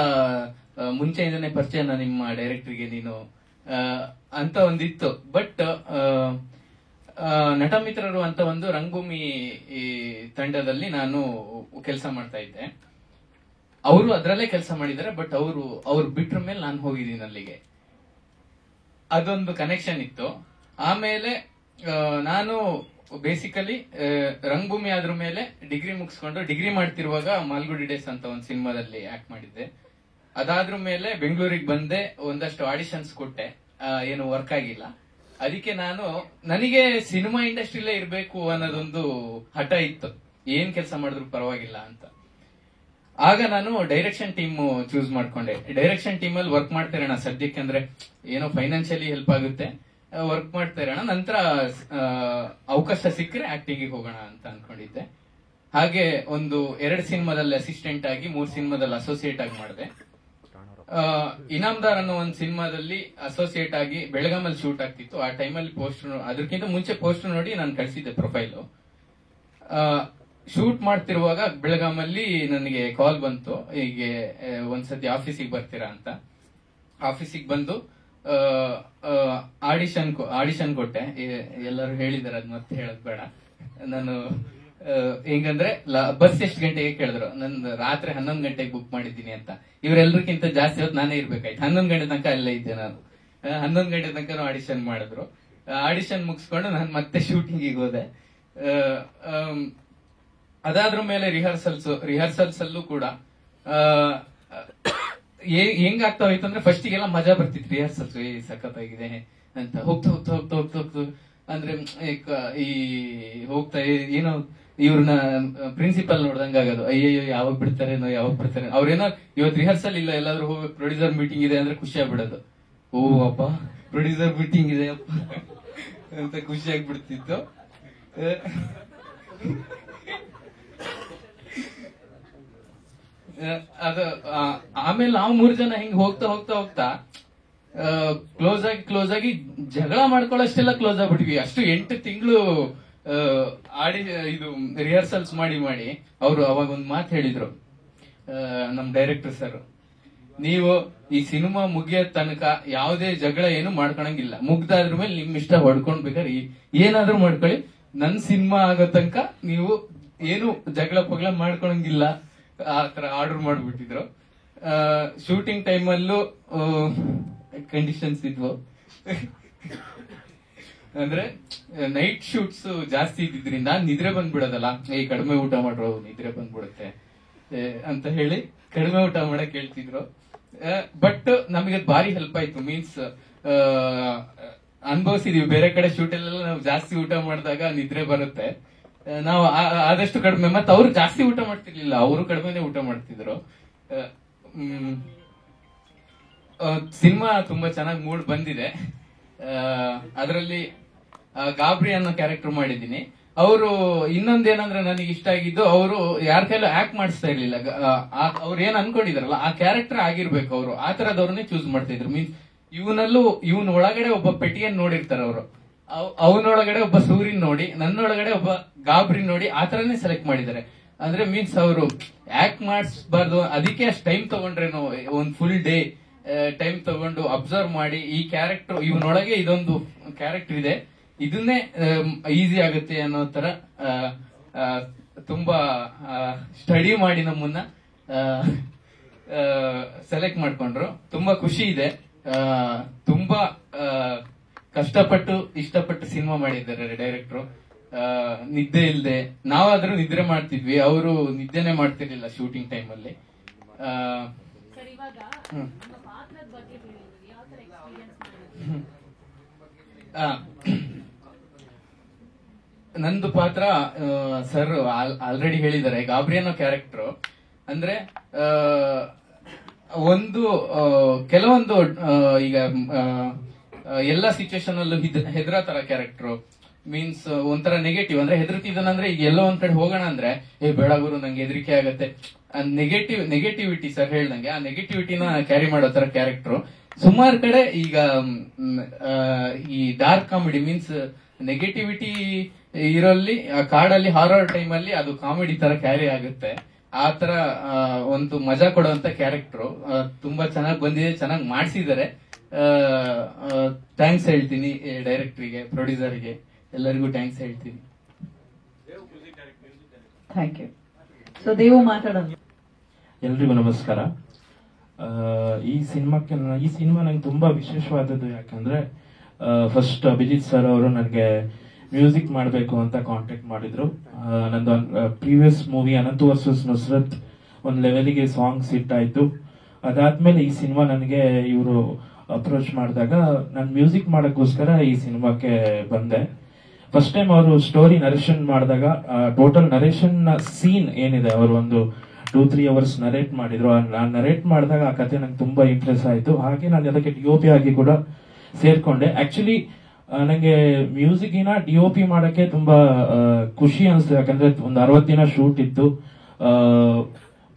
ಮುಂಚೆಯಿಂದನೇ ಪರಿಚಯ ನಿಮ್ಮ ಡೈರೆಕ್ಟರ್ಗೆ ನೀನು ಅಂತ ಒಂದಿತ್ತು. ಬಟ್ ನಟ ಮಿತ್ರರು ಅಂತ ಒಂದು ರಂಗಭೂಮಿ ತಂಡದಲ್ಲಿ ನಾನು ಕೆಲಸ ಮಾಡ್ತಾ ಇದ್ದೆ. ಅವರು ಅದರಲ್ಲೇ ಕೆಲಸ ಮಾಡಿದ್ದಾರೆ. ಬಟ್ ಅವ್ರು ಬಿಟ್ರ ಮೇಲೆ ನಾನು ಹೋಗಿದ್ದೀನಿ ಅಲ್ಲಿಗೆ. ಅದೊಂದು ಕನೆಕ್ಷನ್ ಇತ್ತು. ಆಮೇಲೆ ನಾನು ಬೇಸಿಕಲಿ ರಂಗಭೂಮಿ ಆದ್ರ ಮೇಲೆ ಡಿಗ್ರಿ ಮುಗಿಸ್ಕೊಂಡು ಡಿಗ್ರಿ ಮಾಡ್ತಿರುವಾಗ ಮಾಲ್ಗುಡಿ ಡೇಸ್ ಅಂತ ಒಂದು ಸಿನಿಮಾದಲ್ಲಿ ಆಕ್ಟ್ ಮಾಡಿದ್ದೆ. ಅದಾದ್ರ ಮೇಲೆ ಬೆಂಗಳೂರಿಗೆ ಬಂದೆ. ಒಂದಷ್ಟು ಆಡಿಷನ್ಸ್ ಕೊಟ್ಟೆ, ಏನು ವರ್ಕ್ ಆಗಿಲ್ಲ. ಅದಕ್ಕೆ ನನಗೆ ಸಿನಿಮಾ ಇಂಡಸ್ಟ್ರಿಲೇ ಇರ್ಬೇಕು ಅನ್ನೋದೊಂದು ಹಠ ಇತ್ತು, ಏನ್ ಕೆಲಸ ಮಾಡಿದ್ರು ಪರವಾಗಿಲ್ಲ ಅಂತ. ಆಗ ನಾನು ಡೈರೆಕ್ಷನ್ ಟೀಮ್ ಚೂಸ್ ಮಾಡ್ಕೊಂಡೆ. ಡೈರೆಕ್ಷನ್ ಟೀಮ್ ಅಲ್ಲಿ ವರ್ಕ್ ಮಾಡ್ತಾ ಇರೋಣ ಸದ್ಯಕ್ಕೆ, ಅಂದ್ರೆ ಏನೋ ಫೈನಾನ್ಷಿಯಲಿ ಹೆಲ್ಪ್ ಆಗುತ್ತೆ, ವರ್ಕ್ ಮಾಡ್ತಾ ಇರೋಣ. ನಂತರ ಅವಕಾಶ ಸಿಕ್ಕರೆ ಆಕ್ಟಿಂಗ್ ಹೋಗೋಣ ಅಂತ ಅನ್ಕೊಂಡಿದ್ದೆ. ಹಾಗೆ ಒಂದು 2 ಸಿನಿಮಾದಲ್ಲಿ ಅಸಿಸ್ಟೆಂಟ್ ಆಗಿ, 3 ಸಿನಿಮಾದಲ್ಲಿ ಅಸೋಸಿಯೇಟ್ ಆಗಿ ಮಾಡಿದೆ. ಇನಾಮ್ದಾರ್ ಅನ್ನೋ ಒಂದು ಸಿನಿಮಾದಲ್ಲಿ ಅಸೋಸಿಯೇಟ್ ಆಗಿ ಬೆಳಗಾಮಲ್ಲಿ ಶೂಟ್ ಆಗ್ತಿತ್ತು. ಆ ಟೈಮಲ್ಲಿ ಪೋಸ್ಟರ್, ಅದಕ್ಕಿಂತ ಮುಂಚೆ ಪೋಸ್ಟರ್ ನೋಡಿ ನಾನು ಕಳಿಸಿದ್ದೆ ಪ್ರೊಫೈಲು. ಶೂಟ್ ಮಾಡ್ತಿರುವಾಗ ಬೆಳಗಾಮಲ್ಲಿ ನನಗೆ ಕಾಲ್ ಬಂತು, ಹೀಗೆ ಒಂದ್ಸತಿ ಆಫೀಸಿಗೆ ಬರ್ತೀರಾ ಅಂತ. ಆಫೀಸಿಗೆ ಬಂದು ಆಡಿಷನ್ ಕೊಟ್ಟೆ. ಎಲ್ಲರೂ ಹೇಳಿದಾರೆ, ಅದ್ ಮತ್ತೆ ಹೇಳದ್ ಬೇಡ. ನಾನು ಹೆಂಗಂದ್ರೆ ಬಸ್ ಎಷ್ಟು ಗಂಟೆಗೆ ಕೇಳಿದ್ರು, ನಂದು ರಾತ್ರಿ 11 ಗಂಟೆಗೆ ಬುಕ್ ಮಾಡಿದ್ದೀನಿ ಅಂತ. ಇವರೆಲ್ಲರಿಗಿಂತ ಜಾಸ್ತಿ ಹೊತ್ತು ನಾನೇ ಇರ್ಬೇಕಾಯ್ತು. 11 ಗಂಟೆ ತನಕ ಅಲ್ಲೇ ಇದ್ದೆ ನಾನು. 11 ಗಂಟೆ ತನಕ ಆಡಿಷನ್ ಮಾಡಿದ್ರು. ಆಡಿಷನ್ ಮುಗಿಸ್ಕೊಂಡು ನಾನು ಮತ್ತೆ ಶೂಟಿಂಗಿಗೆ ಹೋದೆ. ಅದಾದ್ರ ಮೇಲೆ ರಿಹರ್ಸಲ್ಸ್ ಅಲ್ಲೂ ಕೂಡ ಹೆಂಗಾಗ್ತಾ ಹೋಯ್ತು ಅಂದ್ರೆ ಫಸ್ಟಿಗೆಲ್ಲ ಮಜಾ ಬರ್ತಿತ್ತು ರಿಹರ್ಸಲ್ಸ್, ಸಖತ್ತಾಗಿದೆ ಅಂತ. ಹೋಗ್ತಾ ಅಂದ್ರೆ ಈ ಹೋಗ್ತಾ ಏನೋ ಇವ್ರನ್ನ ಪ್ರಿನ್ಸಿಪಲ್ ನೋಡ್ದಂಗ ಆಗೋದು. ಅಯ್ಯಯ್ಯೋ ಯಾವಾಗ ಬಿಡ್ತಾರೆ ಅವ್ರೇನೋ ಇವತ್ತು ರಿಹರ್ಸಲ್ ಇಲ್ಲ, ಎಲ್ಲಾದ್ರೂ ಹೋಗಿ ಪ್ರೊಡ್ಯೂಸರ್ ಮೀಟಿಂಗ್ ಇದೆ ಅಂದ್ರೆ ಖುಷಿ ಆಗ್ಬಿಡೋದು. ಓ ಅಪ್ಪ ಪ್ರೊಡ್ಯೂಸರ್ ಮೀಟಿಂಗ್ ಇದೆ ಅಪ್ಪ ಅಂತ ಖುಷಿ ಆಗ್ಬಿಡ್ತಿತ್ತು. ಅದು ಆಮೇಲೆ ನಾವು 3 ಜನ ಹಿಂಗ್ ಹೋಗ್ತಾ ಕ್ಲೋಸ್ ಆಗಿ ಜಗಳ ಮಾಡ್ಕೊಳ್ಳೋಷ್ಟೆಲ್ಲ ಕ್ಲೋಸ್ ಆಗ್ಬಿಟ್ವಿ. ಅಷ್ಟು 8 ತಿಂಗಳು ಇದು ರಿಹರ್ಸಲ್ಸ್ ಮಾಡಿ ಅವರು ಅವಾಗ ಒಂದ್ ಮಾತು ಹೇಳಿದ್ರು ನಮ್ ಡೈರೆಕ್ಟರ್ ಸರ್, ನೀವು ಈ ಸಿನಿಮಾ ಮುಗಿಯೋ ತನಕ ಯಾವುದೇ ಜಗಳ ಏನು ಮಾಡ್ಕೊಳಂಗಿಲ್ಲ, ಮುಗ್ದಾದ್ರ ಮೇಲೆ ನಿಮ್ ಇಷ್ಟ ಹೊಡ್ಕೊಂಡ್ ಬೇಕಾದ್ರೆ ಏನಾದ್ರೂ ಮಾಡ್ಕೊಳ್ಳಿ, ನನ್ ಸಿನಿಮಾ ಆಗೋ ತನಕ ನೀವು ಏನು ಜಗಳ ಪಗಳ ಮಾಡ್ಕೊಳಂಗಿಲ್ಲ ಆತರ ಆರ್ಡರ್ ಮಾಡ್ಬಿಟ್ಟಿದ್ರು. ಶೂಟಿಂಗ್ ಟೈಮಲ್ಲೂ ಕಂಡೀಷನ್ಸ್ ಇದ್ವು. ಅಂದ್ರೆ ನೈಟ್ ಶೂಟ್ಸ್ ಜಾಸ್ತಿ ಇದ್ದಿದ್ರಿಂದ ನಿದ್ರೆ ಬಂದ್ಬಿಡೋದಲ್ಲ, ಕಡಿಮೆ ಊಟ ಮಾಡ್ರು ನಿದ್ರೆ ಬಂದ್ಬಿಡುತ್ತೆ ಅಂತ ಹೇಳಿ ಕಡಿಮೆ ಊಟ ಮಾಡಕ್ ಹೇಳ್ತಿದ್ರು. ಬಟ್ ನಮಗೆ ಭಾರಿ ಹೆಲ್ಪ್ ಆಯ್ತು. ಮೀನ್ಸ್ ಅನುಭವಿಸಿದೀವಿ, ಬೇರೆ ಕಡೆ ಶೂಟ್ ಅಲ್ಲೆಲ್ಲ ನಾವು ಜಾಸ್ತಿ ಊಟ ಮಾಡಿದಾಗ ನಿದ್ರೆ ಬರುತ್ತೆ. ನಾವು ಆದಷ್ಟು ಕಡಿಮೆ, ಮತ್ತೆ ಅವ್ರು ಜಾಸ್ತಿ ಊಟ ಮಾಡ್ತಿರ್ಲಿಲ್ಲ, ಅವರು ಕಡಿಮೆನೆ ಊಟ ಮಾಡ್ತಿದ್ರು. ಸಿನಿಮಾ ತುಂಬಾ ಚೆನ್ನಾಗಿ ಮೂಡ್ ಬಂದಿದೆ. ಅದರಲ್ಲಿ ಗಾಬ್ರಿ ಅನ್ನೋ ಕ್ಯಾರೆಕ್ಟರ್ ಮಾಡಿದೀನಿ. ಅವರು ಇನ್ನೊಂದೇನಂದ್ರೆ ನನಗೆ ಇಷ್ಟ ಆಗಿದ್ದು, ಅವರು ಯಾರ ಕೈಲೂ ಆಕ್ಟ್ ಮಾಡಿಸ್ತಾ ಇರ್ಲಿಲ್ಲ. ಅವ್ರು ಏನ್ ಅನ್ಕೊಂಡಿದಾರಲ್ಲ ಆ ಕ್ಯಾರೆಕ್ಟರ್ ಆಗಿರ್ಬೇಕು, ಅವರು ಆ ತರದವ್ರನ್ನೇ ಚೂಸ್ ಮಾಡ್ತಿದ್ರು. ಮೀನ್ಸ್ ಇವನ್ ಒಳಗಡೆ ಒಬ್ಬ ಪೆಟ್ಟಿಗೆನ್ ನೋಡಿರ್ತಾರೆ ಅವರು, ಅವನೊಳಗಡೆ ಒಬ್ಬ ಸೂರ್ಯನ್ ನೋಡಿ, ನನ್ನೊಳಗಡೆ ಒಬ್ಬ ಗಾಬ್ರಿನ್ ನೋಡಿ ಆ ತರನೇ ಸೆಲೆಕ್ಟ್ ಮಾಡಿದ್ದಾರೆ. ಅಂದ್ರೆ ಮೀನ್ಸ್ ಅವರು ಆಕ್ಟ್ ಮಾಡಿಸಬಾರ್ದು, ಅದಕ್ಕೆ ಅಷ್ಟು ಟೈಮ್ ತಗೊಂಡ್ರೇನು, ಒಂದ್ ಫುಲ್ ಡೇ ಟೈಮ್ ತಗೊಂಡು ಅಬ್ಸರ್ವ್ ಮಾಡಿ ಈ ಕ್ಯಾರೆಕ್ಟರ್ ಇವನೊಳಗೆ ಇದೊಂದು ಕ್ಯಾರೆಕ್ಟರ್ ಇದೆ, ಇದನ್ನೇ ಈಸಿ ಆಗುತ್ತೆ ಅನ್ನೋ ತರ ತುಂಬಾ ಸ್ಟಡಿ ಮಾಡಿ ನಮ್ಮನ್ನ ಸೆಲೆಕ್ಟ್ ಮಾಡ್ಕೊಂಡ್ರು. ತುಂಬಾ ಖುಷಿ ಇದೆ. ತುಂಬಾ ಕಷ್ಟಪಟ್ಟು ಇಷ್ಟಪಟ್ಟು ಸಿನಿಮಾ ಮಾಡಿದ್ದಾರೆ ಡೈರೆಕ್ಟ್ರು. ನಿದ್ದೆ ಇಲ್ಲದೆ, ನಾವಾದ್ರೂ ನಿದ್ರೆ ಮಾಡ್ತಿದ್ವಿ, ಅವರು ನಿದ್ದೆನೆ ಮಾಡ್ತಿರ್ಲಿಲ್ಲ ಶೂಟಿಂಗ್ ಟೈಮ್ ಅಲ್ಲಿ. ನಂದು ಪಾತ್ರ ಸರ್ ಆಲ್ರೆಡಿ ಹೇಳಿದ್ದಾರೆ, ಗಾಬ್ರಿ ಅನ್ನೋ ಕ್ಯಾರೆಕ್ಟರ್ ಅಂದ್ರೆ ಕೆಲವೊಂದು ಈಗ ಎಲ್ಲ ಸಿಚುವೇಶನ್ ಅಲ್ಲೂ ಹೆದರ ತರ ಕ್ಯಾರೆಕ್ಟರ್. ಮೀನ್ಸ್ ಒಂಥರ ನೆಗೆಟಿವ್, ಅಂದ್ರೆ ಹೆದರ್ತಿದ್ದಾನಂದ್ರೆ ಈಗ ಎಲ್ಲೋ ಒಂದ್ ಕಡೆ ಹೋಗೋಣ ಅಂದ್ರೆ ಬೇಡ ಗುರು ನಂಗೆ ಹೆದರಿಕೆ ಆಗತ್ತೆ, ನೆಗೆಟಿವಿಟಿ ಸರ್ ಹೇಳ್ದಂಗೆ ಆ ನೆಗೆಟಿವಿಟಿನ ಕ್ಯಾರಿ ಮಾಡೋ ತರ ಕ್ಯಾರೆಕ್ಟರ್. ಸುಮಾರು ಕಡೆ ಈಗ ಈ ಡಾರ್ಕ್ ಕಾಮಿಡಿ ಮೀನ್ಸ್ ನೆಗೆಟಿವಿಟಿ ಇರೋಲ್ಲಿ ಕಾಡಲ್ಲಿ ಹಾರರ್ ಟೈಮ್ ಅಲ್ಲಿ ಅದು ಕಾಮಿಡಿ ತರ ಕ್ಯಾರಿ ಆಗುತ್ತೆ. ಆ ತರ ಒಂದು ಮಜಾ ಕೊಡುವಂತ ಕ್ಯಾರೆಕ್ಟರ್ ತುಂಬಾ ಚೆನ್ನಾಗಿ ಬಂದಿದೆ, ಚೆನ್ನಾಗಿ ಮಾಡಿಸಿದ್ದಾರೆ. ಥ್ಯಾಂಕ್ಸ್ ಹೇಳ್ತೀನಿ ಡೈರೆಕ್ಟರ್ಗೆ, ಪ್ರೊಡ್ಯೂಸರ್ಗೆ, ಎಲ್ಲರಿಗೂ ಥ್ಯಾಂಕ್ಸ್ ಹೇಳ್ತೀನಿ. Thank you. ಸೊ ದೇವು ಮಾತಾಡೋದು. ಎಲ್ರಿಗೂ ನಮಸ್ಕಾರ. ಈ ಸಿನಿಮಾ ನಂಗೆ ತುಂಬಾ ವಿಶೇಷವಾದದ್ದು. ಯಾಕಂದ್ರೆ ಫಸ್ಟ್ ಅಭಿಜಿತ್ ಸರ್ ಅವರು ನನಗೆ ಮ್ಯೂಸಿಕ್ ಮಾಡಬೇಕು ಅಂತ ಕಾಂಟ್ಯಾಕ್ಟ್ ಮಾಡಿದ್ರು. ನಂದು previous movie Ananthu versus Nusrat ಒಂದ್ ಲೆವೆಲ್ಗೆ ಸಾಂಗ್ಸ್ ಹಿಟ್ ಆಯ್ತು. ಅದಾದ್ಮೇಲೆ ಈ ಸಿನಿಮಾ ನನಗೆ ಇವರು ಅಪ್ರೋಚ್ ಮಾಡಿದಾಗ ನಾನು ಮ್ಯೂಸಿಕ್ ಮಾಡೋಕ್ಕೋಸ್ಕರ ಈ ಸಿನಿಮಾಕ್ಕೆ ಬಂದೆ. ಫಸ್ಟ್ ಟೈಮ್ ಅವರು ಸ್ಟೋರಿ ನರೇಷನ್ ಮಾಡಿದಾಗ ಟೋಟಲ್ ನರೇಷನ್ ಸೀನ್ ಏನಿದೆ ಅವರು ಒಂದು 2-3 ಅವರ್ಸ್ ನರೇಟ್ ಮಾಡಿದ್ರು. ನಾನು ನರೇಟ್ ಮಾಡಿದಾಗ ಆ ಕತೆ ನಂಗೆ ತುಂಬಾ ಇಂಪ್ರೆಸ್ ಆಯ್ತು. ಹಾಗೆ ನಾನು ಅದಕ್ಕೆ ಡಿಒಪಿ ಆಗಿ ಕೂಡ ಸೇರ್ಕೊಂಡೆ. ಆಕ್ಚುಲಿ ನಂಗೆ ಮ್ಯೂಸಿಕ್ಗಿನ ಡಿಒಪಿ ಮಾಡಕ್ಕೆ ತುಂಬಾ ಖುಷಿ ಅನಿಸ್ತು. ಯಾಕಂದ್ರೆ ಒಂದು 60 ದಿನ ಶೂಟ್ ಇತ್ತು,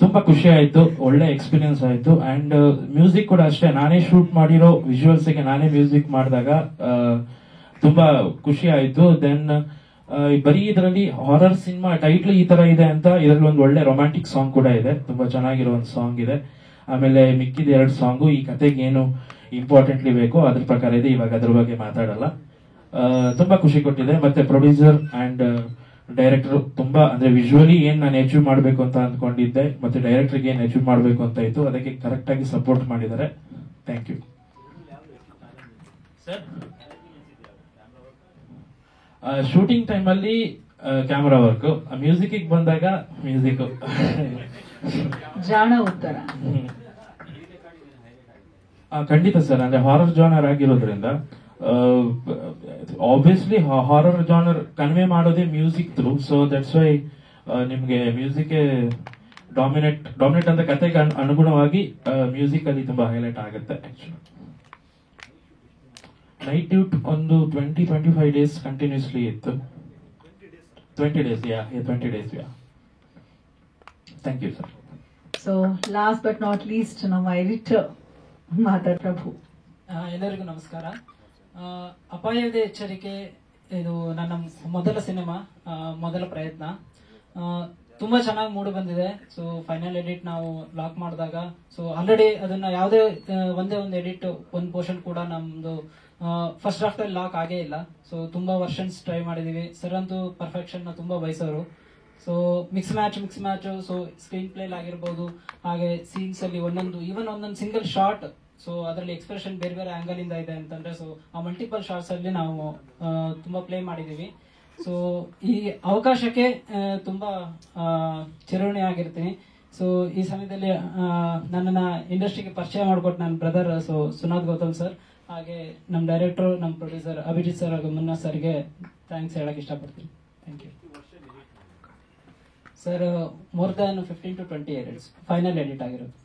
ತುಂಬಾ ಖುಷಿ ಆಯ್ತು, ಒಳ್ಳೆ ಎಕ್ಸ್ಪೀರಿಯನ್ಸ್ ಆಯ್ತು. ಅಂಡ್ ಮ್ಯೂಸಿಕ್ ಕೂಡ ಅಷ್ಟೇ, ನಾನೇ ಶೂಟ್ ಮಾಡಿರೋ ವಿಜುವಲ್ಸ್ ಗೆ ನಾನೇ ಮ್ಯೂಸಿಕ್ ಮಾಡಿದಾಗ ತುಂಬಾ ಖುಷಿ ಆಯ್ತು. ದೆನ್ ಬರೀ ಇದರಲ್ಲಿ ಹಾರರ್ ಸಿನಿಮಾ ಟೈಟ್ಲ್ ಈ ತರ ಇದೆ ಅಂತ, ಇದರಲ್ಲಿ ಒಂದು ಒಳ್ಳೆ ರೊಮ್ಯಾಂಟಿಕ್ ಸಾಂಗ್ ಕೂಡ ಇದೆ, ತುಂಬಾ ಚೆನ್ನಾಗಿರೋ ಒಂದು ಸಾಂಗ್ ಇದೆ. ಆಮೇಲೆ ಮಿಕ್ಕಿದ 2 ಸಾಂಗು ಈ ಕತೆಗೆ ಏನು ಇಂಪಾರ್ಟೆಂಟ್ಲಿ ಬೇಕು ಅದ್ರ ಪ್ರಕಾರ ಇದೆ. ಇವಾಗ ಅದ್ರ ಬಗ್ಗೆ ಮಾತಾಡಲ್ಲ. ತುಂಬಾ ಖುಷಿ ಕೊಟ್ಟಿದೆ. ಮತ್ತೆ ಪ್ರೊಡ್ಯೂಸರ್ ಅಂಡ್ ಡೈರೆಕ್ಟರ್ ತುಂಬಾ, ಅಂದ್ರೆ ವಿಜುವಲಿ ಏನ್ ನಾನು ಅಚೀವ್ ಮಾಡ್ಬೇಕು ಅಂತ ಅಂದ್ಕೊಂಡಿದ್ದೆ, ಮತ್ತೆ ಡೈರೆಕ್ಟರ್ಗೆ ಏನ್ ಅಚೀವ್ ಮಾಡ್ಬೇಕು ಅಂತ ಇತ್ತು, ಅದಕ್ಕೆ ಕರೆಕ್ಟ್ ಆಗಿ ಸಪೋರ್ಟ್ ಮಾಡಿದ್ದಾರೆ. Thank you. ಸರ್ ಶೂಟಿಂಗ್ ಟೈಮಲ್ಲಿ ಕ್ಯಾಮರಾ ವರ್ಕ್, ಮ್ಯೂಸಿಕ್ ಬಂದಾಗ ಮ್ಯೂಸಿಕ್. ಜಾಣ ಉತ್ತರ. ಖಂಡಿತ ಸರ್, ಅಂದ್ರೆ ಹಾರರ್ ಜಾನರ್ ಆಗಿರೋದ್ರಿಂದ ಆಬ್ವಿಯಸ್ಲಿ ಹಾರರ್ ಜಾನರ್ ಕನ್ವೆ ಮಾಡೋದೇ music through. So that's why ನಿಮ್ಗೆ ಮ್ಯೂಸಿಕ್ ಡಾಮಿನೇಟ್ ಅಂತ ಕತೆಗೆ ಅನುಗುಣವಾಗಿ ಮ್ಯೂಸಿಕ್ ಅಲ್ಲಿ ತುಂಬಾ ಹೈಲೈಟ್ ಆಗುತ್ತೆ. ಆಕ್ಚುಲಿ ನೈಟ್ ಡ್ಯೂಟ್ ಒಂದು 20-25 ಡೇಸ್ ಕಂಟಿನ್ಯೂಸ್ಲಿ ಇತ್ತು. 20 days, yeah 20 days, yeah. Thank you sir. So last but not least ನಮ್ಮ ಎಡಿಟರ್ ಮಾತಾಡ್ ಪ್ರಭು. ಎಲ್ಲರಿಗೂ ನಮಸ್ಕಾರ. ಅಪಾಯದ ಎಚ್ಚರಿಕೆ ಇದು ನನ್ನ ಮೊದಲ ಸಿನಿಮಾ, ಮೊದಲ ಪ್ರಯತ್ನ. ತುಂಬಾ ಚೆನ್ನಾಗಿ ಮೂಡಿ ಬಂದಿದೆ. ಸೊ ಫೈನಲ್ ಎಡಿಟ್ ನಾವು ಲಾಕ್ ಮಾಡಿದಾಗ, ಸೊ ಆಲ್ರೆಡಿ ಅದನ್ನ ಯಾವುದೇ ಒಂದೇ ಒಂದು ಎಡಿಟ್ ಒಂದು ಪೋರ್ಷನ್ ಕೂಡ ನಮ್ದು ಫಸ್ಟ್ ಡ್ರಾಫ್ಟ್ ಅಲ್ಲಿ ಲಾಕ್ ಆಗೇ ಇಲ್ಲ. ಸೊ ತುಂಬಾ ವರ್ಷನ್ಸ್ ಟ್ರೈ ಮಾಡಿದೀವಿ. ಸರ್ ಅಂತೂ ಪರ್ಫೆಕ್ಷನ್ ನ ತುಂಬಾ ಬಯಸೋರು. So mix match, so screen play ಆಗಿರ್ಬೋದು, ಹಾಗೆ ಸೀನ್ಸ್ ಅಲ್ಲಿ ಒಂದೊಂದು ಸಿಂಗಲ್ ಶಾರ್ಟ್, ಸೊ ಅದರಲ್ಲಿ ಎಕ್ಸ್ಪ್ರೆಷನ್ ಬೇರೆ ಬೇರೆ ಆಂಗಲ್ ಇಂದ ಇದೆ ಅಂತಂದ್ರೆ, ಸೊ ಆ ಮಲ್ಟಿಪಲ್ ಶಾರ್ಟ್ಸ್ ಅಲ್ಲಿ ನಾವು ತುಂಬಾ ಪ್ಲೇ ಮಾಡಿದೀವಿ. ಸೊ ಈ ಅವಕಾಶಕ್ಕೆ ತುಂಬಾ ಚಿರಋಣಿ ಆಗಿರ್ತೀನಿ. ಸೊ ಈ ಸಮಯದಲ್ಲಿ ನನ್ನನ್ನ ಇಂಡಸ್ಟ್ರಿಗೆ ಪರಿಚಯ ಮಾಡಿಕೊಟ್ಟು ನನ್ನ ಬ್ರದರ್ ಸುನಾಥ್ ಗೌತಮ್ ಸರ್, ಹಾಗೆ ನಮ್ಮ ಡೈರೆಕ್ಟರ್, ನಮ್ಮ ಪ್ರೊಡ್ಯೂಸರ್ ಅಭಿಜಿತ್ ಸರ್ ಹಾಗೂ ಮುನ್ನಾ ಸರ್ಗೆ ಥ್ಯಾಂಕ್ಸ್ ಹೇಳಕ್ ಇಷ್ಟಪಡ್ತೀನಿ. Thank you sir. More than 15 to 20 edits final edit ಆಗಿರೋದು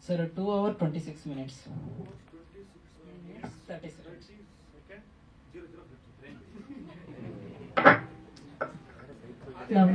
ಸರ್. 2 hours 26 minutes 30 seconds. ನಮ್ಮ